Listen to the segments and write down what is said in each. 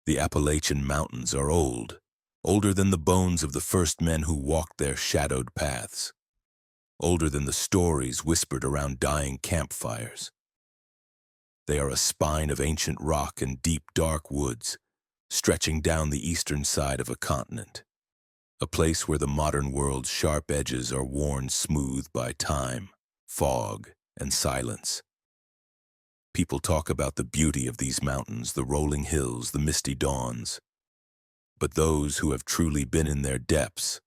The Appalachian Mountains are old, older than the bones of the first men who walked their shadowed paths, older than the stories whispered around dying campfires. They are a spine of ancient rock and deep, dark woods, stretching down the eastern side of a continent, a place where the modern world's sharp edges are worn smooth by time, fog, and silence. People talk about the beauty of these mountains, the rolling hills, the misty dawns. But those who have truly been in their depths,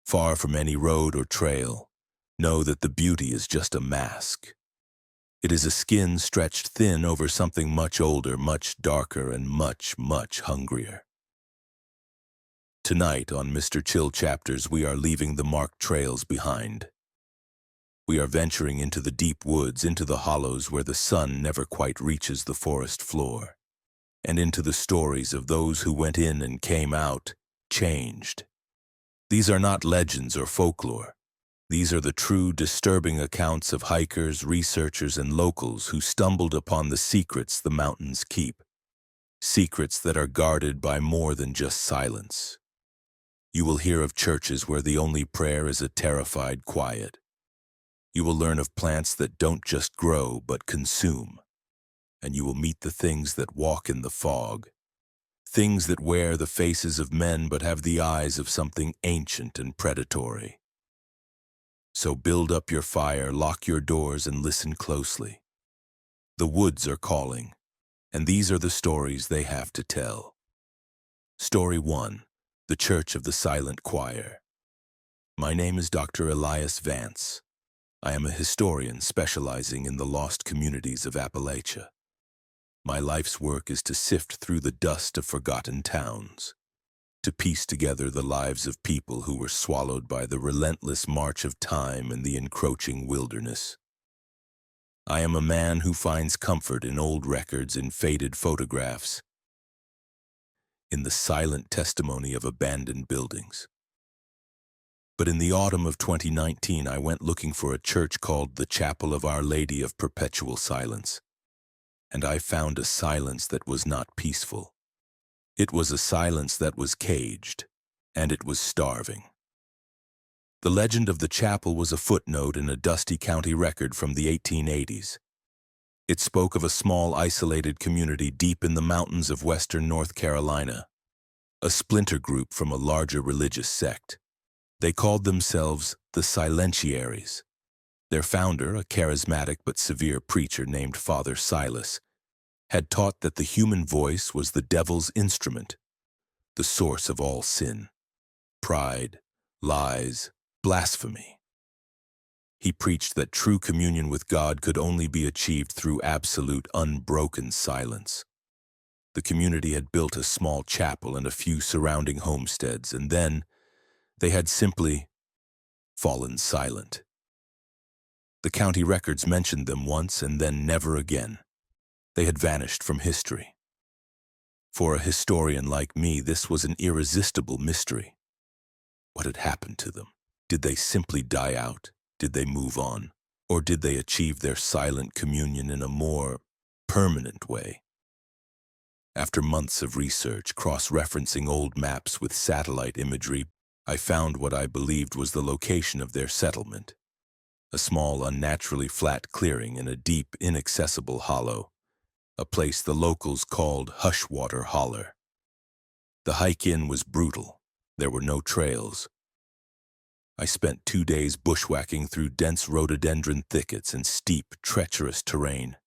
far from any road or trail, know that the beauty is just a mask. It is a skin stretched thin over something much older, much darker, and much, much hungrier. Tonight on Mr. Chill Chapters, we are leaving the marked trails behind. We are venturing into the deep woods, into the hollows where the sun never quite reaches the forest floor, and into the stories of those who went in and came out, changed. These are not legends or folklore. These are the true, disturbing accounts of hikers, researchers, and locals who stumbled upon the secrets the mountains keep, secrets that are guarded by more than just silence. You will hear of churches where the only prayer is a terrified quiet. You will learn of plants that don't just grow but consume. And you will meet the things that walk in the fog, things that wear the faces of men but have the eyes of something ancient and predatory. So build up your fire, lock your doors, and listen closely. The woods are calling, and these are the stories they have to tell. Story 1. The Church of the Silent Choir. My name is Dr. Elias Vance. I am a historian specializing in the lost communities of Appalachia. My life's work is to sift through the dust of forgotten towns, to piece together the lives of people who were swallowed by the relentless march of time and the encroaching wilderness. I am a man who finds comfort in old records, in faded photographs, in the silent testimony of abandoned buildings. But in the autumn of 2019, I went looking for a church called the Chapel of Our Lady of Perpetual Silence. And I found a silence that was not peaceful. It was a silence that was caged, and it was starving. The legend of the chapel was a footnote in a dusty county record from the 1880s. It spoke of a small, isolated community deep in the mountains of western North Carolina, a splinter group from a larger religious sect. They called themselves the Silentiaries. Their founder, a charismatic but severe preacher named Father Silas, had taught that the human voice was the devil's instrument, the source of all sin, pride, lies, blasphemy. He preached that true communion with God could only be achieved through absolute, unbroken silence. The community had built a small chapel and a few surrounding homesteads, and then they had simply fallen silent. The county records mentioned them once and then never again. They had vanished from history. For a historian like me, this was an irresistible mystery. What had happened to them? Did they simply die out? Did they move on? Or did they achieve their silent communion in a more permanent way? After months of research, cross-referencing old maps with satellite imagery, I found what I believed was the location of their settlement. A small, unnaturally flat clearing in a deep, inaccessible hollow, a place the locals called Hushwater Holler. The hike-in was brutal. There were no trails. I spent 2 days bushwhacking through dense rhododendron thickets and steep, treacherous terrain.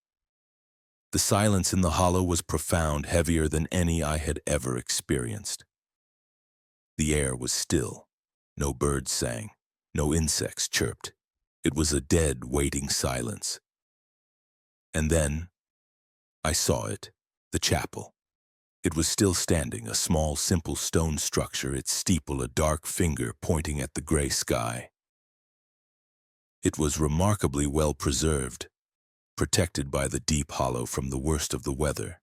The silence in the hollow was profound, heavier than any I had ever experienced. The air was still. No birds sang. No insects chirped. It was a dead, waiting silence. And then I saw it, the chapel. It was still standing, a small, simple stone structure, its steeple a dark finger pointing at the gray sky. It was remarkably well preserved, protected by the deep hollow from the worst of the weather.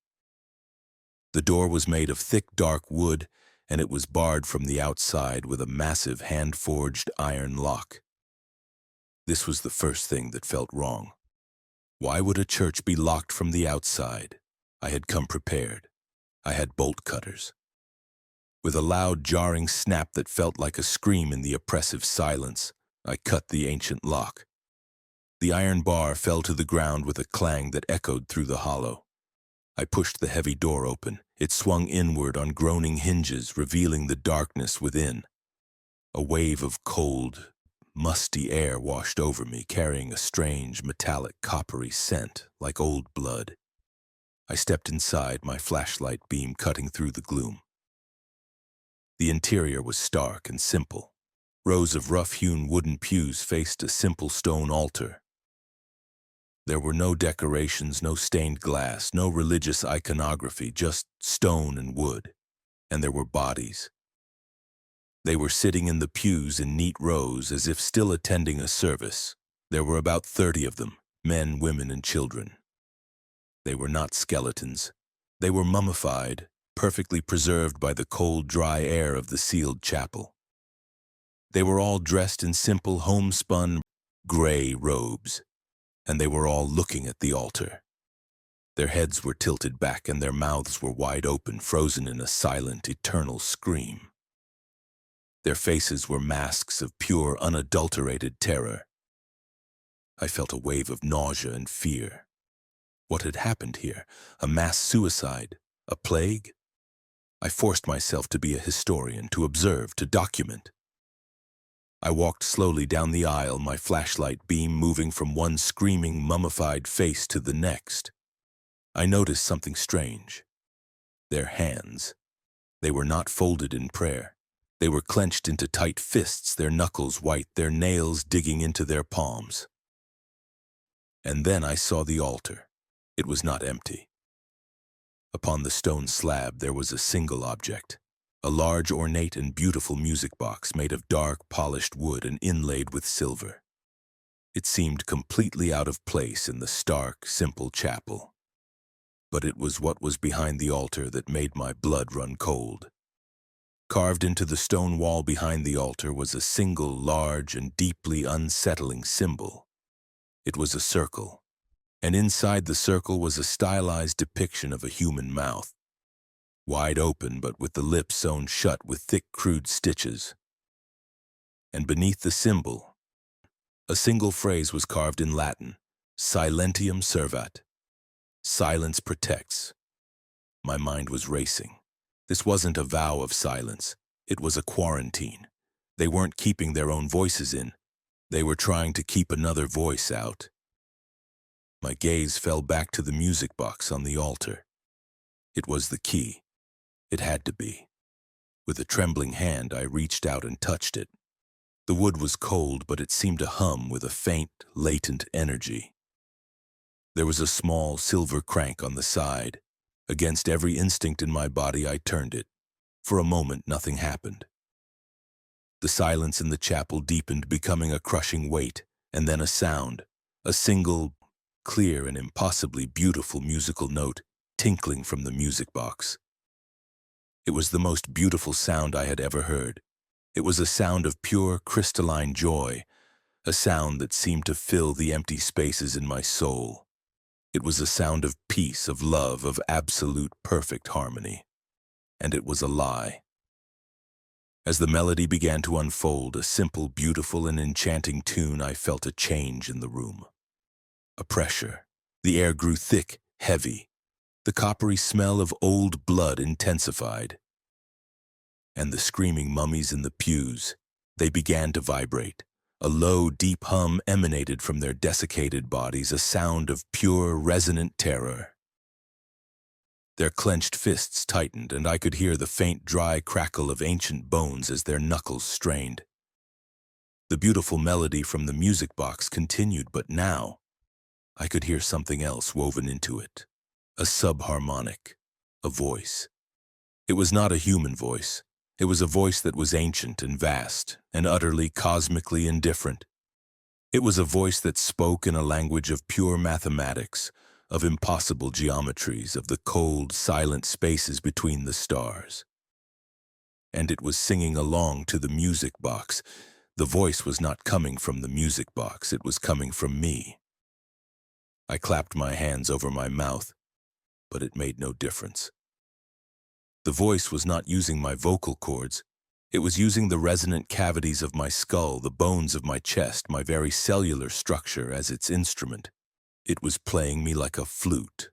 The door was made of thick, dark wood, and it was barred from the outside with a massive hand-forged iron lock. This was the first thing that felt wrong. Why would a church be locked from the outside? I had come prepared. I had bolt cutters. With a loud, jarring snap that felt like a scream in the oppressive silence, I cut the ancient lock. The iron bar fell to the ground with a clang that echoed through the hollow. I pushed the heavy door open. It swung inward on groaning hinges, revealing the darkness within. A wave of cold, musty air washed over me, carrying a strange, metallic, coppery scent, like old blood. I stepped inside, my flashlight beam cutting through the gloom. The interior was stark and simple. Rows of rough-hewn wooden pews faced a simple stone altar. There were no decorations, no stained glass, no religious iconography, just stone and wood. And there were bodies. They were sitting in the pews in neat rows as if still attending a service. There were about 30 of them, men, women, and children. They were not skeletons. They were mummified, perfectly preserved by the cold, dry air of the sealed chapel. They were all dressed in simple, homespun, gray robes, and they were all looking at the altar. Their heads were tilted back and their mouths were wide open, frozen in a silent, eternal scream. Their faces were masks of pure, unadulterated terror. I felt a wave of nausea and fear. What had happened here? A mass suicide? A plague? I forced myself to be a historian, to observe, to document. I walked slowly down the aisle, my flashlight beam moving from one screaming, mummified face to the next. I noticed something strange. Their hands. They were not folded in prayer. They were clenched into tight fists, their knuckles white, their nails digging into their palms. And then I saw the altar. It was not empty. Upon the stone slab there was a single object, a large, ornate, and beautiful music box made of dark, polished wood and inlaid with silver. It seemed completely out of place in the stark, simple chapel. But it was what was behind the altar that made my blood run cold. Carved into the stone wall behind the altar was a single, large, and deeply unsettling symbol. It was a circle, and inside the circle was a stylized depiction of a human mouth, wide open but with the lips sewn shut with thick, crude stitches. And beneath the symbol, a single phrase was carved in Latin, Silentium servat. Silence protects. My mind was racing. This wasn't a vow of silence. It was a quarantine. They weren't keeping their own voices in. They were trying to keep another voice out. My gaze fell back to the music box on the altar. It was the key. It had to be. With a trembling hand, I reached out and touched it. The wood was cold, but it seemed to hum with a faint, latent energy. There was a small silver crank on the side. Against every instinct in my body, I turned it. For a moment, nothing happened. The silence in the chapel deepened, becoming a crushing weight, and then a sound, a single, clear and impossibly beautiful musical note tinkling from the music box. It was the most beautiful sound I had ever heard. It was a sound of pure, crystalline joy, a sound that seemed to fill the empty spaces in my soul. It was a sound of peace, of love, of absolute perfect harmony. And it was a lie. As the melody began to unfold, a simple, beautiful, and enchanting tune, I felt a change in the room. A pressure. The air grew thick, heavy. The coppery smell of old blood intensified. And the screaming mummies in the pews, they began to vibrate. A low, deep hum emanated from their desiccated bodies, a sound of pure, resonant terror. Their clenched fists tightened, and I could hear the faint, dry crackle of ancient bones as their knuckles strained. The beautiful melody from the music box continued, but now I could hear something else woven into it. A subharmonic, a voice. It was not a human voice. It was a voice that was ancient and vast and utterly cosmically indifferent. It was a voice that spoke in a language of pure mathematics, of impossible geometries, of the cold, silent spaces between the stars. And it was singing along to the music box. The voice was not coming from the music box, it was coming from me. I clapped my hands over my mouth, but it made no difference. The voice was not using my vocal cords. It was using the resonant cavities of my skull, the bones of my chest, my very cellular structure as its instrument. It was playing me like a flute.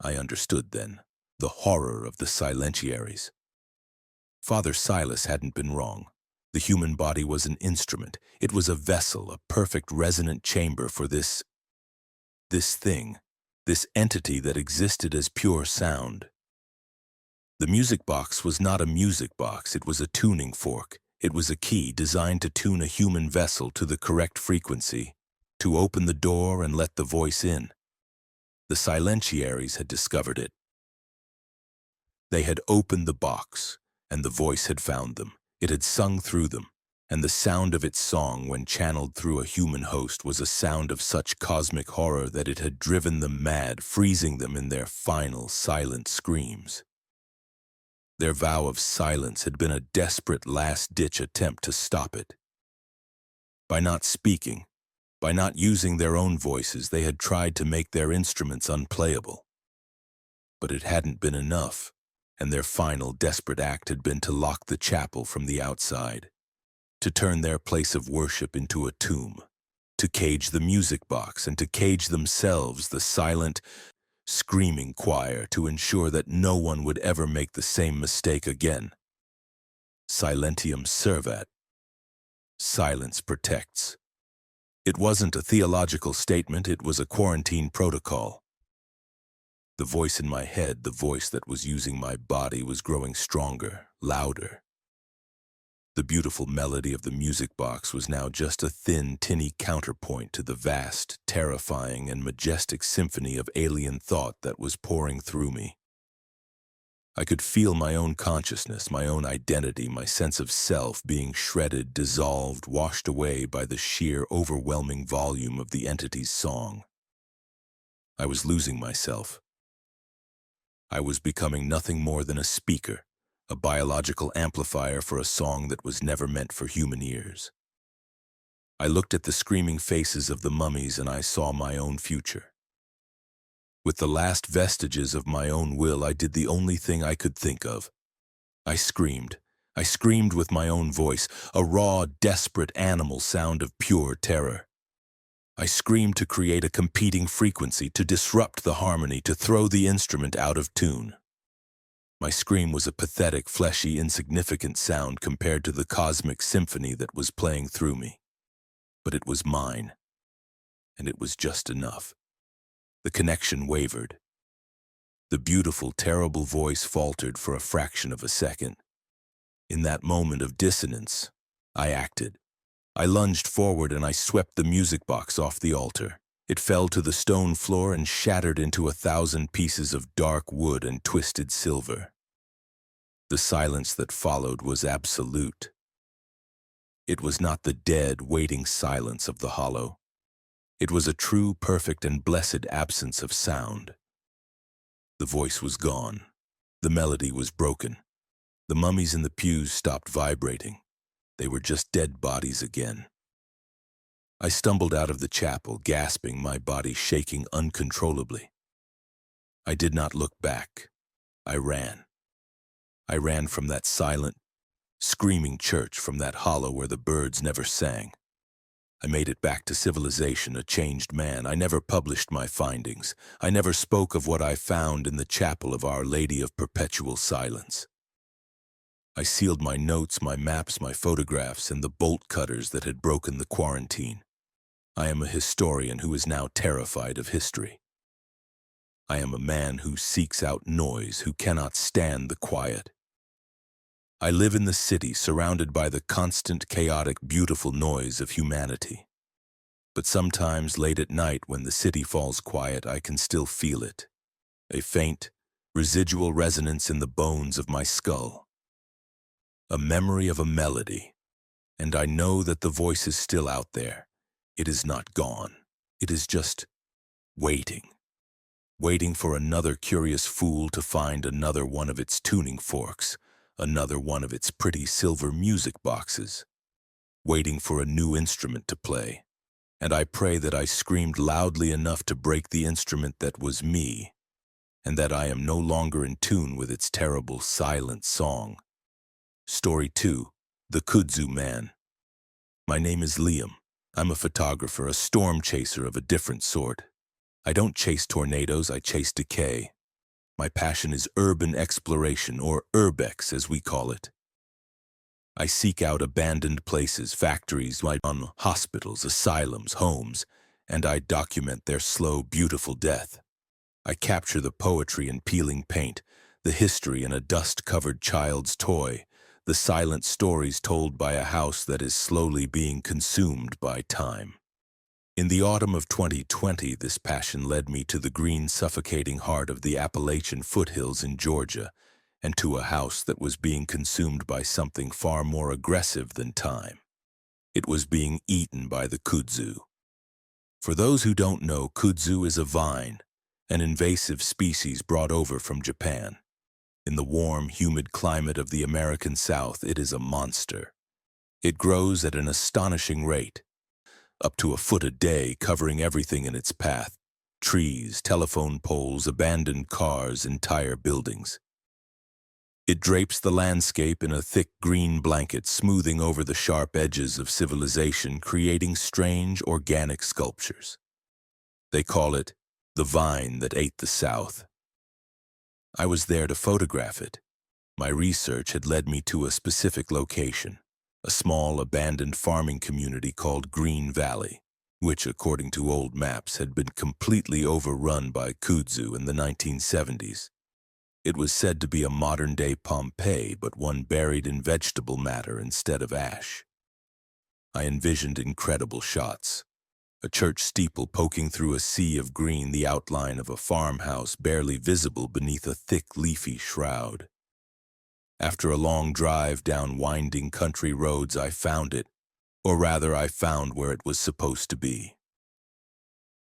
I understood then the horror of the silentiaries. Father Silas hadn't been wrong. The human body was an instrument. It was a vessel, a perfect resonant chamber for this thing, this entity that existed as pure sound. The music box was not a music box, it was a tuning fork. It was a key designed to tune a human vessel to the correct frequency, to open the door and let the voice in. The silentiaries had discovered it. They had opened the box, and the voice had found them. It had sung through them, and the sound of its song when channeled through a human host was a sound of such cosmic horror that it had driven them mad, freezing them in their final, silent screams. Their vow of silence had been a desperate last-ditch attempt to stop it. By not speaking, by not using their own voices, they had tried to make their instruments unplayable. But it hadn't been enough, and their final desperate act had been to lock the chapel from the outside, to turn their place of worship into a tomb, to cage the music box and to cage themselves, the silent, screaming choir, to ensure that no one would ever make the same mistake again. Silentium servat. Silence protects. It wasn't a theological statement, it was a quarantine protocol. The voice in my head, the voice that was using my body, was growing stronger, louder. The beautiful melody of the music box was now just a thin, tinny counterpoint to the vast, terrifying, and majestic symphony of alien thought that was pouring through me. I could feel my own consciousness, my own identity, my sense of self being shredded, dissolved, washed away by the sheer, overwhelming volume of the entity's song. I was losing myself. I was becoming nothing more than a speaker, a biological amplifier for a song that was never meant for human ears. I looked at the screaming faces of the mummies and I saw my own future. With the last vestiges of my own will, I did the only thing I could think of. I screamed. I screamed with my own voice, a raw, desperate animal sound of pure terror. I screamed to create a competing frequency, to disrupt the harmony, to throw the instrument out of tune. My scream was a pathetic, fleshy, insignificant sound compared to the cosmic symphony that was playing through me. But it was mine, and it was just enough. The connection wavered. The beautiful, terrible voice faltered for a fraction of a second. In that moment of dissonance, I acted. I lunged forward and I swept the music box off the altar. It fell to the stone floor and shattered into 1,000 pieces of dark wood and twisted silver. The silence that followed was absolute. It was not the dead, waiting silence of the hollow. It was a true, perfect, and blessed absence of sound. The voice was gone. The melody was broken. The mummies in the pews stopped vibrating. They were just dead bodies again. I stumbled out of the chapel, gasping, my body shaking uncontrollably. I did not look back. I ran. I ran from that silent, screaming church, from that hollow where the birds never sang. I made it back to civilization, a changed man. I never published my findings. I never spoke of what I found in the chapel of Our Lady of Perpetual Silence. I sealed my notes, my maps, my photographs, in the bolt cutters that had broken the quarantine. I am a historian who is now terrified of history. I am a man who seeks out noise, who cannot stand the quiet. I live in the city, surrounded by the constant, chaotic, beautiful noise of humanity. But sometimes, late at night, when the city falls quiet, I can still feel it. A faint, residual resonance in the bones of my skull. A memory of a melody. And I know that the voice is still out there. It is not gone. It is just waiting. Waiting for another curious fool to find another one of its tuning forks, another one of its pretty silver music boxes, waiting for a new instrument to play. And I pray that I screamed loudly enough to break the instrument that was me, and that I am no longer in tune with its terrible silent song. Story 2. The Kudzu Man. My name is Liam. I'm a photographer, a storm chaser of a different sort. I don't chase tornadoes, I chase decay. My passion is urban exploration, or urbex as we call it. I seek out abandoned places, factories, hospitals, asylums, homes, and I document their slow, beautiful death. I capture the poetry in peeling paint, the history in a dust-covered child's toy, the silent stories told by a house that is slowly being consumed by time. In the autumn of 2020, this passion led me to the green, suffocating heart of the Appalachian foothills in Georgia, and to a house that was being consumed by something far more aggressive than time. It was being eaten by the kudzu. For those who don't know, kudzu is a vine, an invasive species brought over from Japan. In the warm, humid climate of the American South, it is a monster. It grows at an astonishing rate, up to a foot a day, covering everything in its path: trees, telephone poles, abandoned cars, entire buildings. It drapes the landscape in a thick green blanket, smoothing over the sharp edges of civilization, creating strange organic sculptures. They call it the vine that ate the South. I was there to photograph it. My research had led me to a specific location, a small abandoned farming community called Green Valley, which, according to old maps, had been completely overrun by kudzu in the 1970s. It was said to be a modern-day Pompeii, but one buried in vegetable matter instead of ash. I envisioned incredible shots. A church steeple poking through a sea of green, the outline of a farmhouse barely visible beneath a thick, leafy shroud. After a long drive down winding country roads, I found it, or rather, I found where it was supposed to be.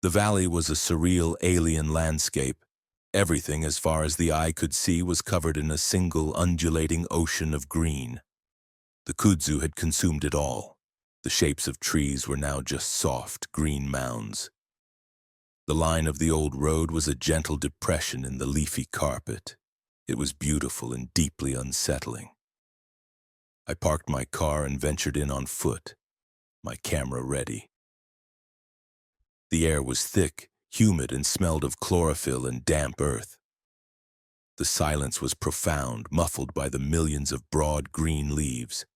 The valley was a surreal, alien landscape. Everything, as far as the eye could see, was covered in a single undulating ocean of green. The kudzu had consumed it all. The shapes of trees were now just soft, green mounds. The line of the old road was a gentle depression in the leafy carpet. It was beautiful and deeply unsettling. I parked my car and ventured in on foot, my camera ready. The air was thick, humid, and smelled of chlorophyll and damp earth. The silence was profound, muffled by the millions of broad green leaves.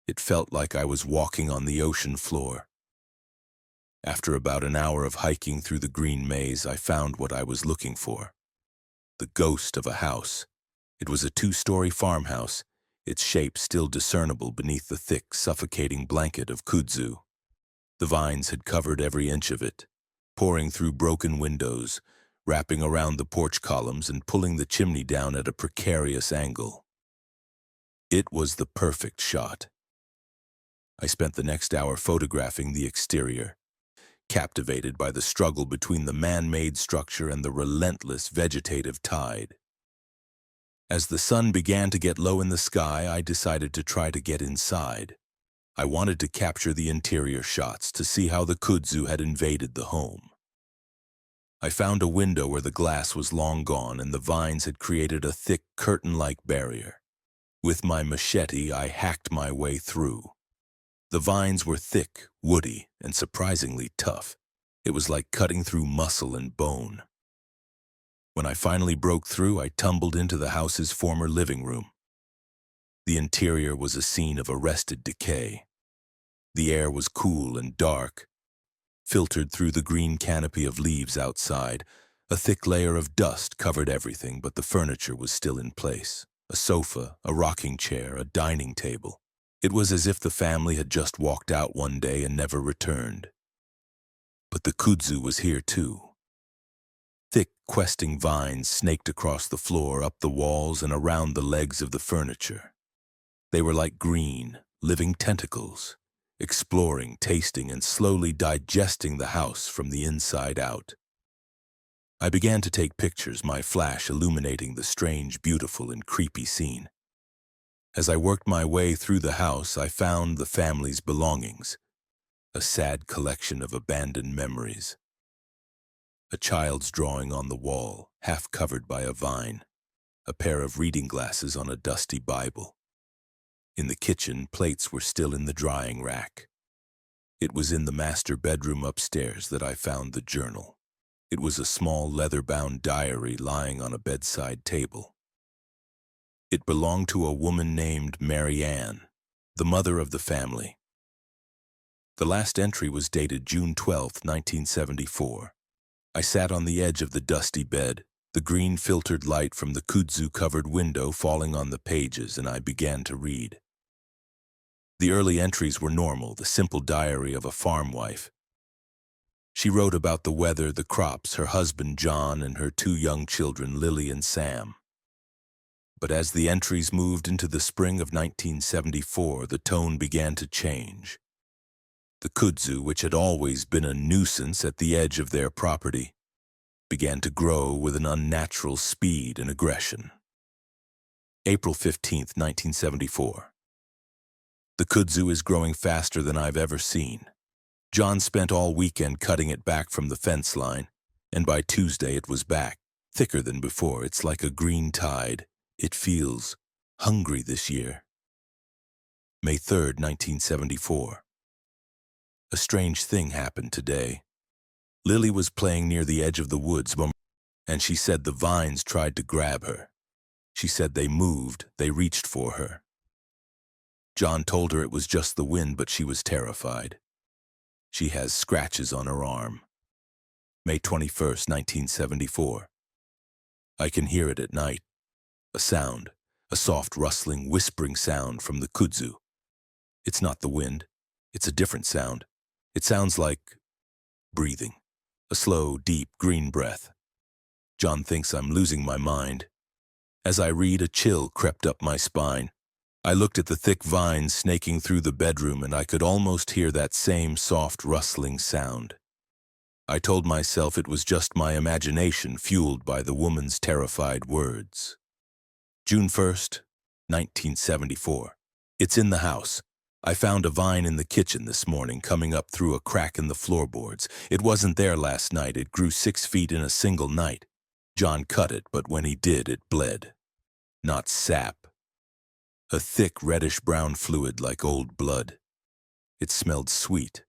It felt like I was walking on the ocean floor. After about an hour of hiking through the green maze, I found what I was looking for: the ghost of a house. It was a 2-story farmhouse, its shape still discernible beneath the thick, suffocating blanket of kudzu. The vines had covered every inch of it, pouring through broken windows, wrapping around the porch columns and pulling the chimney down at a precarious angle. It was the perfect shot. I spent the next hour photographing the exterior, captivated by the struggle between the man-made structure and the relentless vegetative tide. As the sun began to get low in the sky, I decided to try to get inside. I wanted to capture the interior shots to see how the kudzu had invaded the home. I found a window where the glass was long gone and the vines had created a thick curtain-like barrier. With my machete, I hacked my way through. The vines were thick, woody, and surprisingly tough. It was like cutting through muscle and bone. When I finally broke through, I tumbled into the house's former living room. The interior was a scene of arrested decay. The air was cool and dark. Filtered through the green canopy of leaves outside, a thick layer of dust covered everything, but the furniture was still in place. A sofa, a rocking chair, a dining table. It was as if the family had just walked out one day and never returned. But the kudzu was here too. Thick, questing vines snaked across the floor, up the walls, and around the legs of the furniture. They were like green, living tentacles, exploring, tasting, and slowly digesting the house from the inside out. I began to take pictures, my flash illuminating the strange, beautiful, and creepy scene. As I worked my way through the house, I found the family's belongings, a sad collection of abandoned memories. A child's drawing on the wall, half covered by a vine. A pair of reading glasses on a dusty Bible. In the kitchen, plates were still in the drying rack. It was in the master bedroom upstairs that I found the journal. It was a small leather-bound diary lying on a bedside table. It belonged to a woman named Mary Ann, the mother of the family. The last entry was dated June 12, 1974. I sat on the edge of the dusty bed, the green filtered light from the kudzu-covered window falling on the pages, and I began to read. The early entries were normal, the simple diary of a farm wife. She wrote about the weather, the crops, her husband John, and her two young children, Lily and Sam. But as the entries moved into the spring of 1974, the tone began to change. The kudzu, which had always been a nuisance at the edge of their property, began to grow with an unnatural speed and aggression. April 15, 1974. The kudzu is growing faster than I've ever seen. John spent all weekend cutting it back from the fence line, and by Tuesday it was back, thicker than before. It's like a green tide. It feels hungry this year. May 3, 1974. A strange thing happened today. Lily was playing near the edge of the woods, and she said the vines tried to grab her. She said they moved, they reached for her. John told her it was just the wind, but she was terrified. She has scratches on her arm. May 21st, 1974. I can hear it at night. A sound, a soft rustling, whispering sound from the kudzu. It's not the wind. It's a different sound. It sounds like breathing, a slow, deep, green breath. John thinks I'm losing my mind. As I read, a chill crept up my spine. I looked at the thick vines snaking through the bedroom, and I could almost hear that same soft, rustling sound. I told myself it was just my imagination fueled by the woman's terrified words. June 1st, 1974. It's in the house. I found a vine in the kitchen this morning coming up through a crack in the floorboards. It wasn't there last night. It grew 6 feet in a single night. John cut it, but when he did, it bled. Not sap. A thick reddish-brown fluid like old blood. It smelled sweet.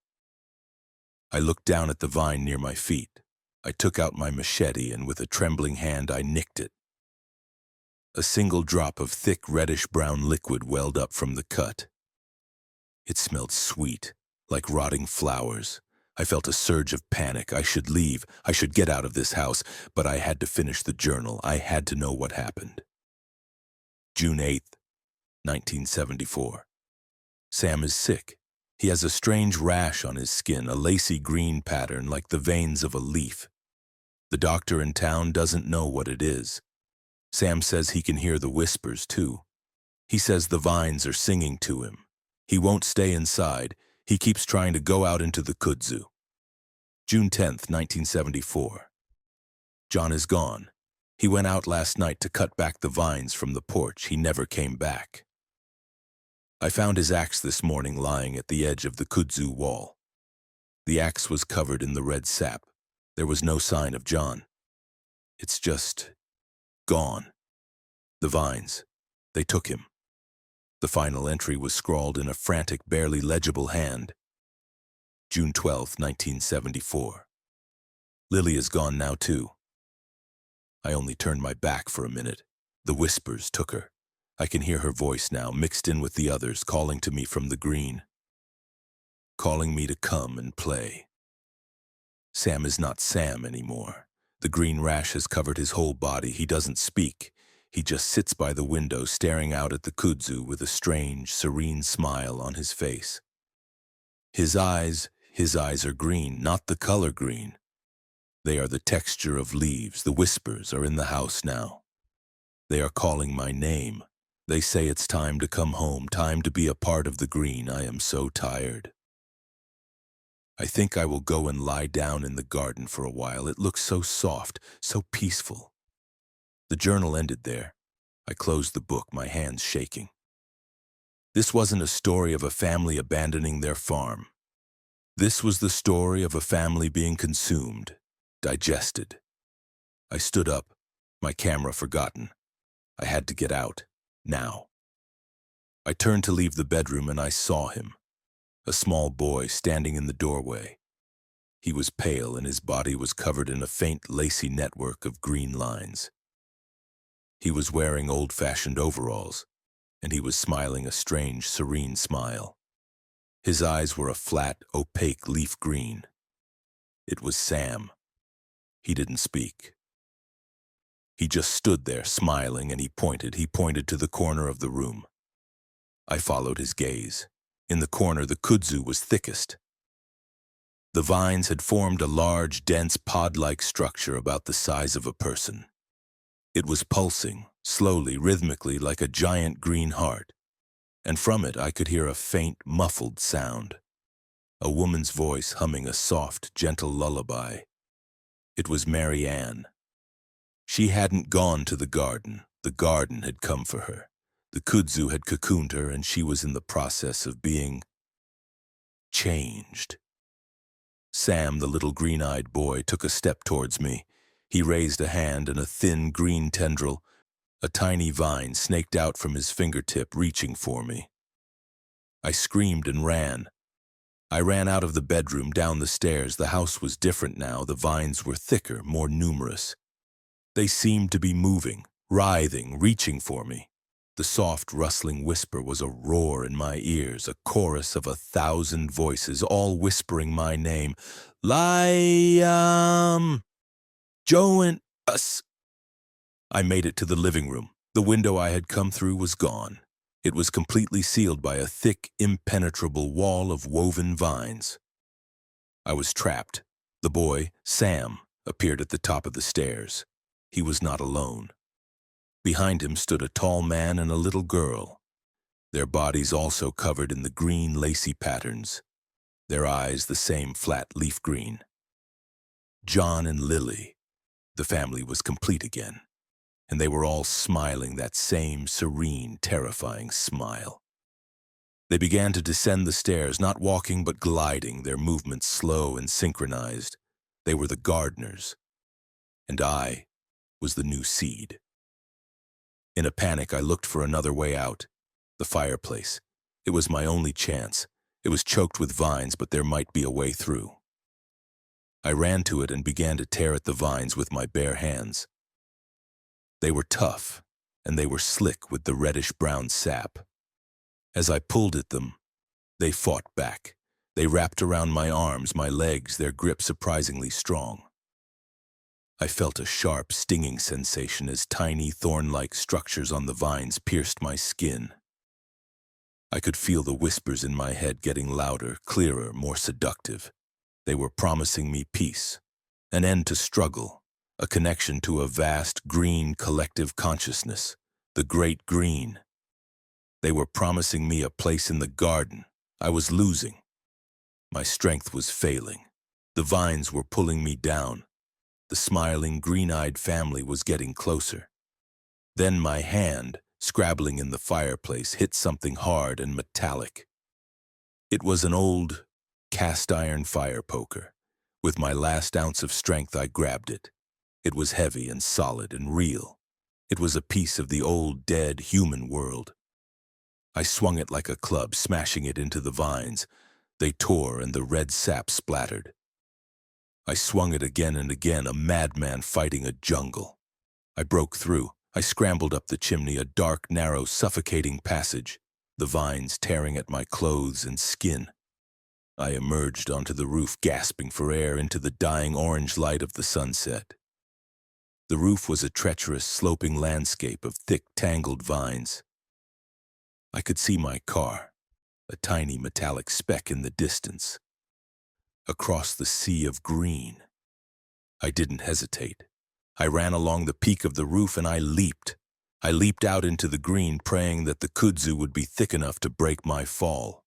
I looked down at the vine near my feet. I took out my machete, and with a trembling hand I nicked it. A single drop of thick reddish-brown liquid welled up from the cut. It smelled sweet, like rotting flowers. I felt a surge of panic. I should leave. I should get out of this house, but I had to finish the journal. I had to know what happened. June 8th, 1974. Sam is sick. He has a strange rash on his skin, a lacy green pattern like the veins of a leaf. The doctor in town doesn't know what it is. Sam says he can hear the whispers, too. He says the vines are singing to him. He won't stay inside. He keeps trying to go out into the kudzu. June 10th, 1974. John is gone. He went out last night to cut back the vines from the porch. He never came back. I found his axe this morning lying at the edge of the kudzu wall. The axe was covered in the red sap. There was no sign of John. It's just gone. The vines, they took him. The final entry was scrawled in a frantic, barely legible hand. June 12, 1974. Lily is gone now, too. I only turned my back for a minute. The whispers took her. I can hear her voice now, mixed in with the others, calling to me from the green. Calling me to come and play. Sam is not Sam anymore. The green rash has covered his whole body. He doesn't speak. He just sits by the window staring out at the kudzu with a strange, serene smile on his face. His eyes are green, not the color green. They are the texture of leaves. The whispers are in the house now. They are calling my name. They say it's time to come home, time to be a part of the green. I am so tired. I think I will go and lie down in the garden for a while. It looks so soft, so peaceful. The journal ended there. I closed the book, my hands shaking. This wasn't a story of a family abandoning their farm. This was the story of a family being consumed, digested. I stood up, my camera forgotten. I had to get out, now. I turned to leave the bedroom and I saw him, a small boy standing in the doorway. He was pale and his body was covered in a faint, lacy network of green lines. He was wearing old-fashioned overalls, and he was smiling a strange, serene smile. His eyes were a flat, opaque leaf green. It was Sam. He didn't speak. He just stood there, smiling, and he pointed to the corner of the room. I followed his gaze. In the corner, the kudzu was thickest. The vines had formed a large, dense, pod-like structure about the size of a person. It was pulsing, slowly, rhythmically, like a giant green heart, and from it I could hear a faint, muffled sound, a woman's voice humming a soft, gentle lullaby. It was Mary Ann. She hadn't gone to the garden had come for her. The kudzu had cocooned her, and she was in the process of being changed. Sam, the little green-eyed boy, took a step towards me. He raised a hand, and a thin green tendril, a tiny vine, snaked out from his fingertip, reaching for me. I screamed and ran. I ran out of the bedroom, down the stairs. The house was different now. The vines were thicker, more numerous. They seemed to be moving, writhing, reaching for me. The soft, rustling whisper was a roar in my ears, a chorus of 1,000 voices, all whispering my name. Liam! Join us! I made it to the living room. The window I had come through was gone. It was completely sealed by a thick, impenetrable wall of woven vines. I was trapped. The boy, Sam, appeared at the top of the stairs. He was not alone. Behind him stood a tall man and a little girl, their bodies also covered in the green, lacy patterns, their eyes the same flat leaf green. John and Lily. The family was complete again, and they were all smiling that same serene, terrifying smile. They began to descend the stairs, not walking but gliding, their movements slow and synchronized. They were the gardeners, and I was the new seed. In a panic, I looked for another way out. The fireplace. It was my only chance. It was choked with vines, but there might be a way through. I ran to it and began to tear at the vines with my bare hands. They were tough, and they were slick with the reddish-brown sap. As I pulled at them, they fought back. They wrapped around my arms, my legs, their grip surprisingly strong. I felt a sharp, stinging sensation as tiny, thorn-like structures on the vines pierced my skin. I could feel the whispers in my head getting louder, clearer, more seductive. They were promising me peace, an end to struggle, a connection to a vast, green, collective consciousness, the Great Green. They were promising me a place in the garden. I was losing. My strength was failing. The vines were pulling me down. The smiling, green-eyed family was getting closer. Then my hand, scrabbling in the fireplace, hit something hard and metallic. It was an old, cast-iron fire poker. With my last ounce of strength, I grabbed it. It was heavy and solid and real. It was a piece of the old, dead, human world. I swung it like a club, smashing it into the vines. They tore and the red sap splattered. I swung it again and again, a madman fighting a jungle. I broke through. I scrambled up the chimney, a dark, narrow, suffocating passage, the vines tearing at my clothes and skin. I emerged onto the roof, gasping for air, into the dying orange light of the sunset. The roof was a treacherous, sloping landscape of thick, tangled vines. I could see my car, a tiny metallic speck in the distance. Across the sea of green. I didn't hesitate. I ran along the peak of the roof and I leaped. I leaped out into the green, praying that the kudzu would be thick enough to break my fall.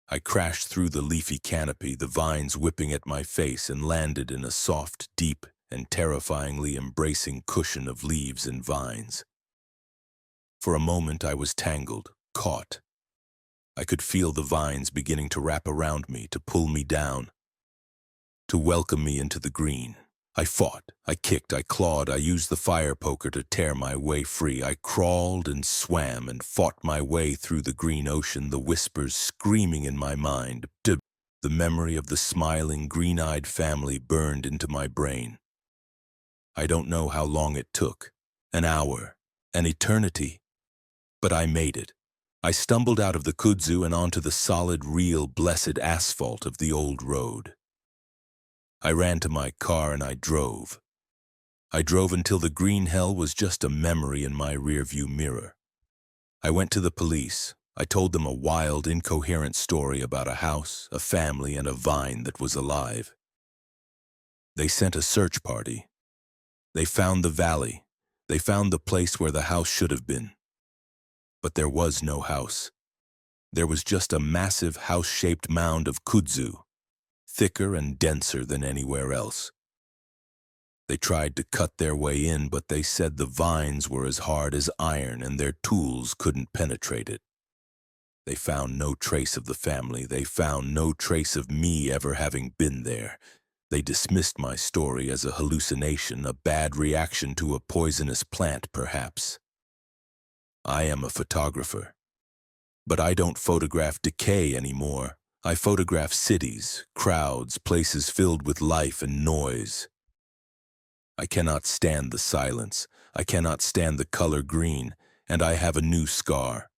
I crashed through the leafy canopy, the vines whipping at my face, and landed in a soft, deep, and terrifyingly embracing cushion of leaves and vines. For a moment I was tangled, caught. I could feel the vines beginning to wrap around me, to pull me down. to welcome me into the green. I fought, I kicked, I clawed, I used the fire poker to tear my way free. I crawled and swam and fought my way through the green ocean, the whispers screaming in my mind. The memory of the smiling, green-eyed family burned into my brain. I don't know how long it took, an hour, an eternity, but I made it. I stumbled out of the kudzu and onto the solid, real, blessed asphalt of the old road. I ran to my car and I drove. I drove until the green hell was just a memory in my rearview mirror. I went to the police. I told them a wild, incoherent story about a house, a family, and a vine that was alive. They sent a search party. They found the valley. They found the place where the house should have been. But there was no house. There was just a massive house-shaped mound of kudzu, thicker and denser than anywhere else. They tried to cut their way in, but they said the vines were as hard as iron and their tools couldn't penetrate it. They found no trace of the family. They found no trace of me ever having been there. They dismissed my story as a hallucination, a bad reaction to a poisonous plant, perhaps. I am a photographer, but I don't photograph decay anymore. I photograph cities, crowds, places filled with life and noise. I cannot stand the silence. I cannot stand the color green, and I have a new scar.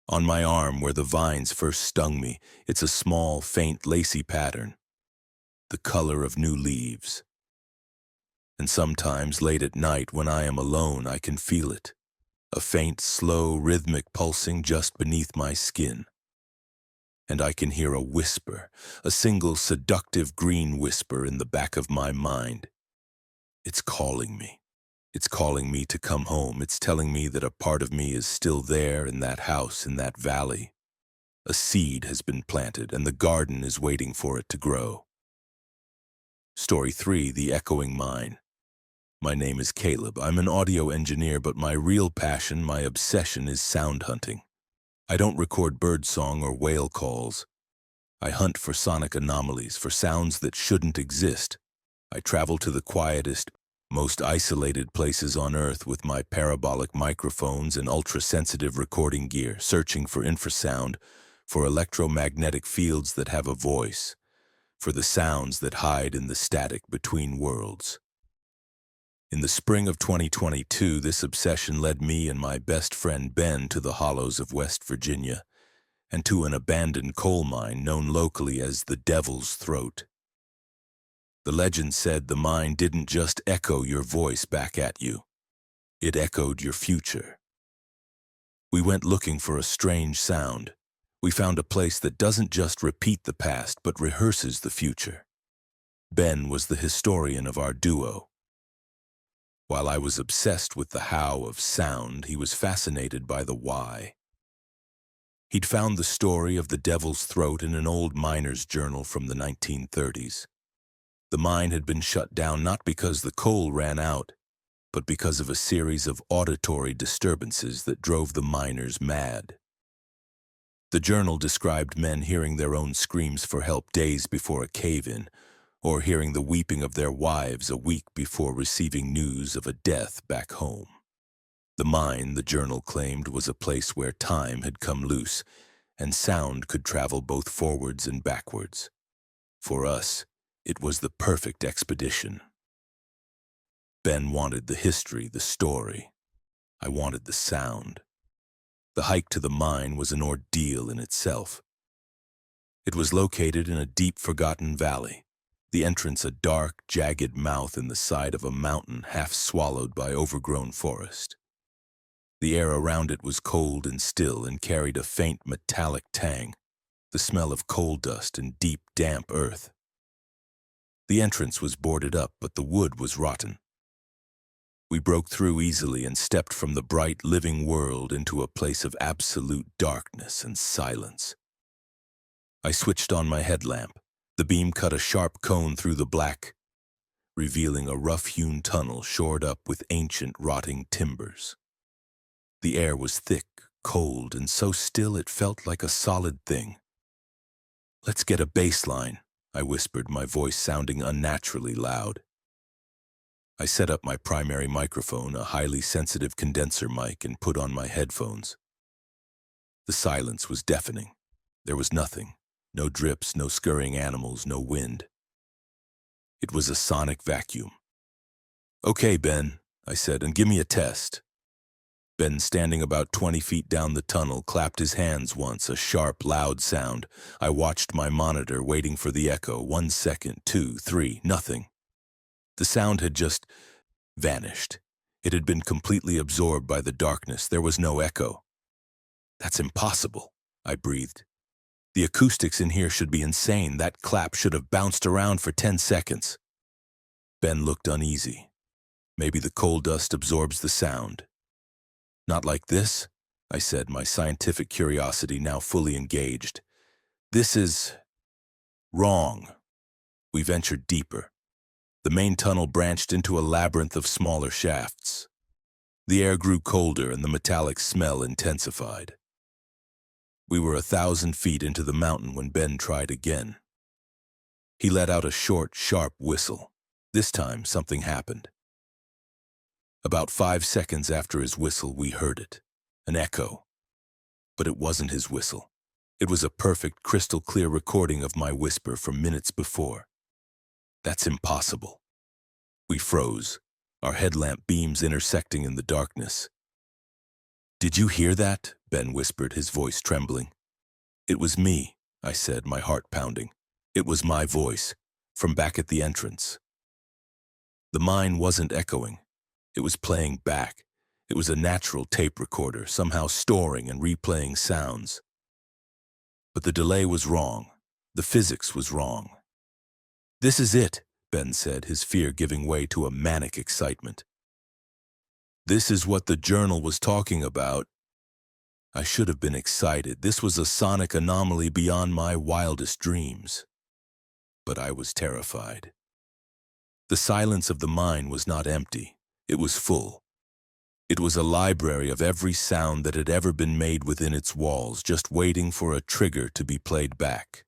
On my arm where the vines first stung me, it's a small, faint, lacy pattern, the color of new leaves. And sometimes late at night when I am alone, I can feel it, a faint, slow, rhythmic pulsing just beneath my skin. And I can hear a whisper, a single seductive green whisper in the back of my mind. It's calling me. It's calling me to come home. It's telling me that a part of me is still there in that house, in that valley. A seed has been planted, and the garden is waiting for it to grow. Story 3, The Echoing Mine. My name is Caleb. I'm an audio engineer, but my real passion, my obsession, is sound hunting. I don't record birdsong or whale calls. I hunt for sonic anomalies, for sounds that shouldn't exist. I travel to the quietest, most isolated places on Earth with my parabolic microphones and ultra-sensitive recording gear, searching for infrasound, for electromagnetic fields that have a voice, for the sounds that hide in the static between worlds. In the spring of 2022, this obsession led me and my best friend Ben to the hollows of West Virginia and to an abandoned coal mine known locally as the Devil's Throat. The legend said the mine didn't just echo your voice back at you. It echoed your future. We went looking for a strange sound. We found a place that doesn't just repeat the past, but rehearses the future. Ben was the historian of our duo. While I was obsessed with the how of sound, he was fascinated by the why. He'd found the story of the Devil's Throat in an old miner's journal from the 1930s. The mine had been shut down not because the coal ran out, but because of a series of auditory disturbances that drove the miners mad. The journal described men hearing their own screams for help days before a cave-in, or hearing the weeping of their wives a week before receiving news of a death back home. The mine, the journal claimed, was a place where time had come loose, and sound could travel both forwards and backwards. For us, it was the perfect expedition. Ben wanted the history, the story. I wanted the sound. The hike to the mine was an ordeal in itself. It was located in a deep, forgotten valley, the entrance a dark, jagged mouth in the side of a mountain half swallowed by overgrown forest. The air around it was cold and still and carried a faint metallic tang, the smell of coal dust and deep, damp earth. The entrance was boarded up, but the wood was rotten. We broke through easily and stepped from the bright, living world into a place of absolute darkness and silence. I switched on my headlamp. The beam cut a sharp cone through the black, revealing a rough-hewn tunnel shored up with ancient, rotting timbers. The air was thick, cold, and so still it felt like a solid thing. "Let's get a baseline," I whispered, my voice sounding unnaturally loud. I set up my primary microphone, a highly sensitive condenser mic, and put on my headphones. The silence was deafening. There was nothing. No drips, no scurrying animals, no wind. It was a sonic vacuum. "Okay, Ben," I said, "and give me a test." Ben, standing about 20 feet down the tunnel, clapped his hands once, a sharp, loud sound. I watched my monitor, waiting for the echo. 1 second, 2, 3, nothing. The sound had just vanished. It had been completely absorbed by the darkness. There was no echo. "That's impossible," I breathed. "The acoustics in here should be insane. That clap should have bounced around for 10 seconds. Ben looked uneasy. "Maybe the coal dust absorbs the sound." "Not like this," I said, my scientific curiosity now fully engaged. "This is wrong." We ventured deeper. The main tunnel branched into a labyrinth of smaller shafts. The air grew colder and the metallic smell intensified. We were 1,000 feet into the mountain when Ben tried again. He let out a short, sharp whistle. This time, something happened. About 5 seconds after his whistle, we heard it. An echo. But it wasn't his whistle. It was a perfect, crystal-clear recording of my whisper from minutes before. "That's impossible." We froze, our headlamp beams intersecting in the darkness. "Did you hear that?" Ben whispered, his voice trembling. "It was me," I said, my heart pounding. "It was my voice, from back at the entrance." The mine wasn't echoing. It was playing back. It was a natural tape recorder, somehow storing and replaying sounds. But the delay was wrong. The physics was wrong. "This is it," Ben said, his fear giving way to a manic excitement. "This is what the journal was talking about." I should have been excited. This was a sonic anomaly beyond my wildest dreams. But I was terrified. The silence of the mine was not empty. It was full. It was a library of every sound that had ever been made within its walls, just waiting for a trigger to be played back.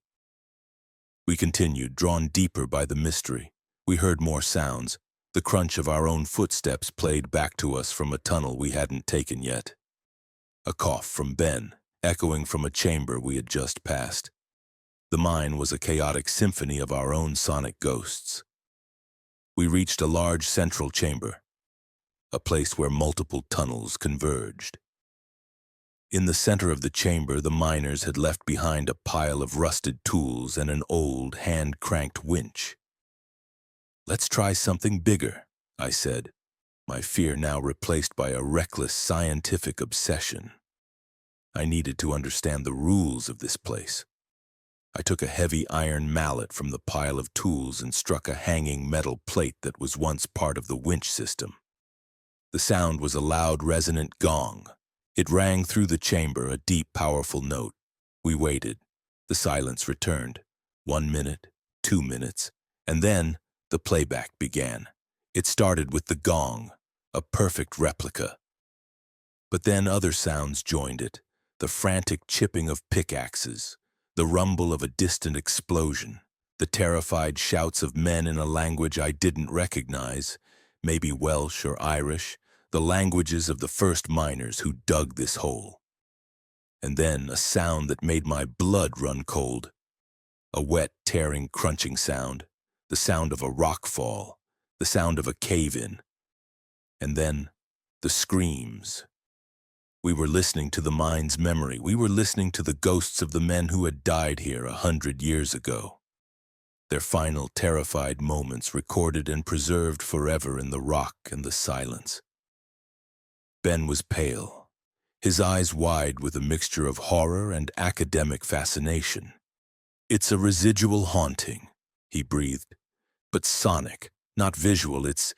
We continued, drawn deeper by the mystery. We heard more sounds. The crunch of our own footsteps played back to us from a tunnel we hadn't taken yet. A cough from Ben, echoing from a chamber we had just passed. The mine was a chaotic symphony of our own sonic ghosts. We reached a large central chamber, a place where multiple tunnels converged. In the center of the chamber, the miners had left behind a pile of rusted tools and an old, hand-cranked winch. "Let's try something bigger," I said, my fear now replaced by a reckless scientific obsession. I needed to understand the rules of this place. I took a heavy iron mallet from the pile of tools and struck a hanging metal plate that was once part of the winch system. The sound was a loud, resonant gong. It rang through the chamber, a deep, powerful note. We waited. The silence returned. 1 minute, 2 minutes, and then the playback began. It started with the gong, a perfect replica. But then other sounds joined it, the frantic chipping of pickaxes, the rumble of a distant explosion, the terrified shouts of men in a language I didn't recognize, maybe Welsh or Irish, the languages of the first miners who dug this hole. And then a sound that made my blood run cold. A wet, tearing, crunching sound, the sound of a rock fall, the sound of a cave-in. And then the screams. We were listening to the mine's memory. We were listening to the ghosts of the men who had died here 100 years ago. Their final terrified moments recorded and preserved forever in the rock and the silence. Ben was pale, his eyes wide with a mixture of horror and academic fascination. "It's a residual haunting," he breathed, "but sonic, not visual. It's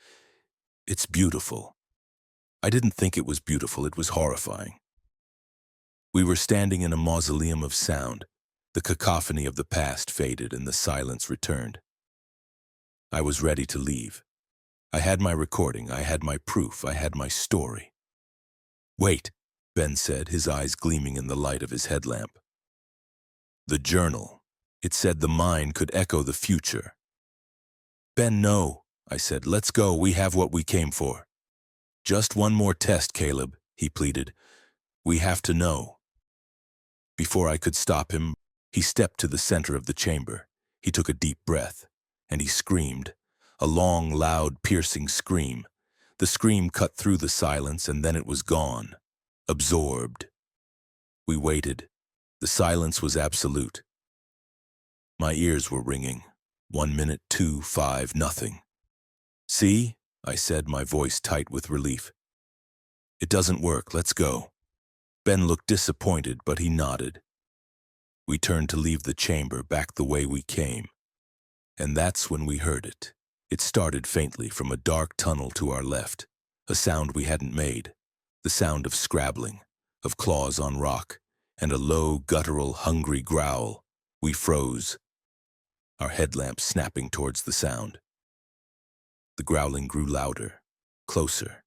beautiful." I didn't think it was beautiful, it was horrifying. We were standing in a mausoleum of sound. The cacophony of the past faded and the silence returned. I was ready to leave. I had my recording, I had my proof, I had my story. "Wait," Ben said, his eyes gleaming in the light of his headlamp. "The journal." It said the mine could echo the future. Ben, no, I said. Let's go. We have what we came for. Just one more test, Caleb, he pleaded. We have to know. Before I could stop him, he stepped to the center of the chamber. He took a deep breath, and he screamed. A long, loud, piercing scream. The scream cut through the silence, and then it was gone. Absorbed. We waited. The silence was absolute. My ears were ringing. 1 minute, 2, 5, nothing. See? I said, my voice tight with relief. It doesn't work. Let's go. Ben looked disappointed, but he nodded. We turned to leave the chamber back the way we came. And that's when we heard it. It started faintly from a dark tunnel to our left, a sound we hadn't made, the sound of scrabbling, of claws on rock, and a low, guttural, hungry growl. We froze, our headlamp snapping towards the sound. The growling grew louder, closer.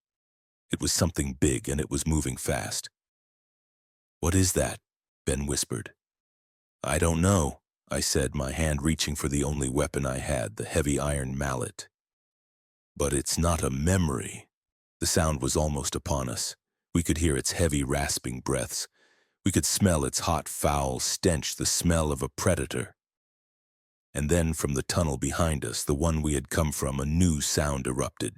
It was something big, and it was moving fast. What is that? Ben whispered. I don't know, I said, my hand reaching for the only weapon I had, the heavy iron mallet. But it's not a memory. The sound was almost upon us. We could hear its heavy, rasping breaths. We could smell its hot, foul stench, the smell of a predator. And then from the tunnel behind us, the one we had come from, a new sound erupted.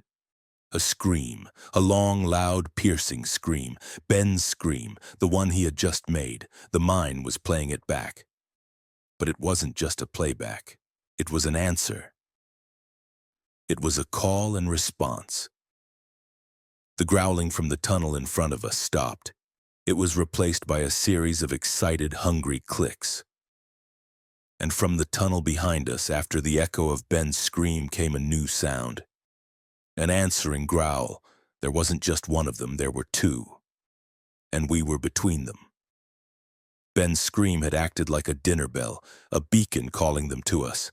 A scream, a long, loud, piercing scream. Ben's scream, the one he had just made. The mine was playing it back. But it wasn't just a playback. It was an answer. It was a call and response. The growling from the tunnel in front of us stopped. It was replaced by a series of excited, hungry clicks. And from the tunnel behind us, after the echo of Ben's scream, came a new sound. An answering growl. There wasn't just one of them, there were two. And we were between them. Ben's scream had acted like a dinner bell, a beacon calling them to us.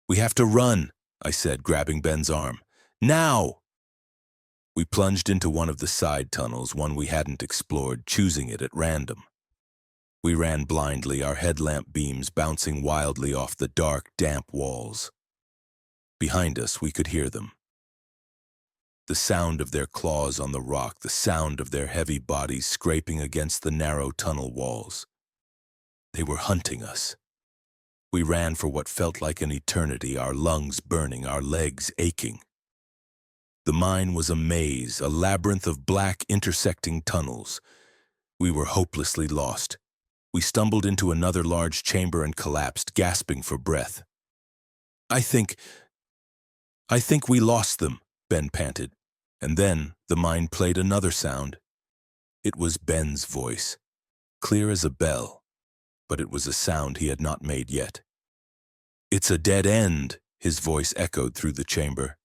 We have to run, I said, grabbing Ben's arm. Now! We plunged into one of the side tunnels, one we hadn't explored, choosing it at random. We ran blindly, our headlamp beams bouncing wildly off the dark, damp walls. Behind us, we could hear them. The sound of their claws on the rock, the sound of their heavy bodies scraping against the narrow tunnel walls. They were hunting us. We ran for what felt like an eternity, our lungs burning, our legs aching. The mine was a maze, a labyrinth of black intersecting tunnels. We were hopelessly lost. We stumbled into another large chamber and collapsed, gasping for breath. I think we lost them, Ben panted. And then the mine played another sound. It was Ben's voice, clear as a bell, but it was a sound he had not made yet. It's a dead end, his voice echoed through the chamber.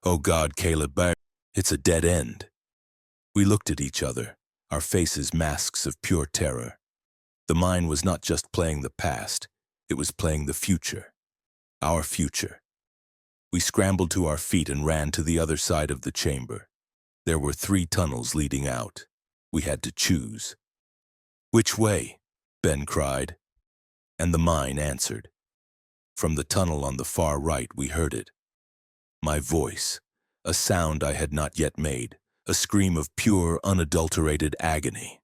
Oh God, Caleb, it's a dead end. We looked at each other, our faces masks of pure terror. The mine was not just playing the past, it was playing the future. Our future. We scrambled to our feet and ran to the other side of the chamber. There were 3 tunnels leading out. We had to choose. Which way? Ben cried. And the mine answered. From the tunnel on the far right, we heard it. My voice, a sound I had not yet made, a scream of pure, unadulterated agony.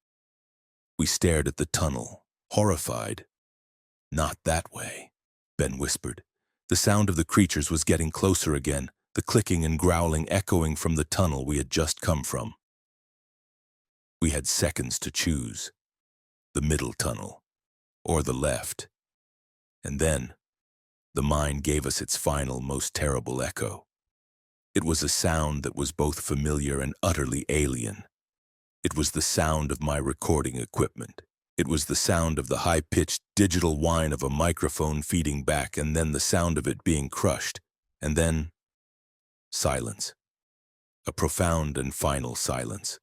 We stared at the tunnel, horrified. Not that way, Ben whispered. The sound of the creatures was getting closer again, the clicking and growling echoing from the tunnel we had just come from. We had seconds to choose. The middle tunnel, or the left. And then, the mine gave us its final, most terrible echo. It was a sound that was both familiar and utterly alien. It was the sound of my recording equipment. It was the sound of the high-pitched digital whine of a microphone feeding back, and then the sound of it being crushed, and then silence. A profound and final silence.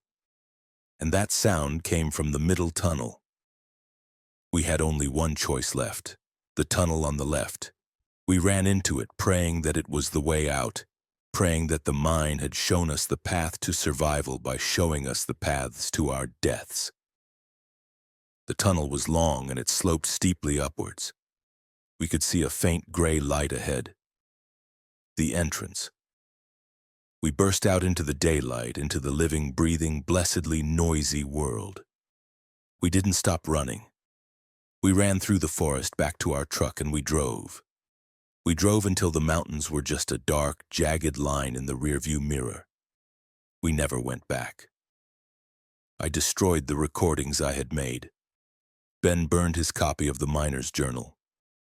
And that sound came from the middle tunnel. We had only one choice left, the tunnel on the left. We ran into it, praying that it was the way out, praying that the mine had shown us the path to survival by showing us the paths to our deaths. The tunnel was long and it sloped steeply upwards. We could see a faint gray light ahead. The entrance. We burst out into the daylight, into the living, breathing, blessedly noisy world. We didn't stop running. We ran through the forest back to our truck and we drove. We drove until the mountains were just a dark, jagged line in the rearview mirror. We never went back. I destroyed the recordings I had made. Ben burned his copy of the Miner's Journal.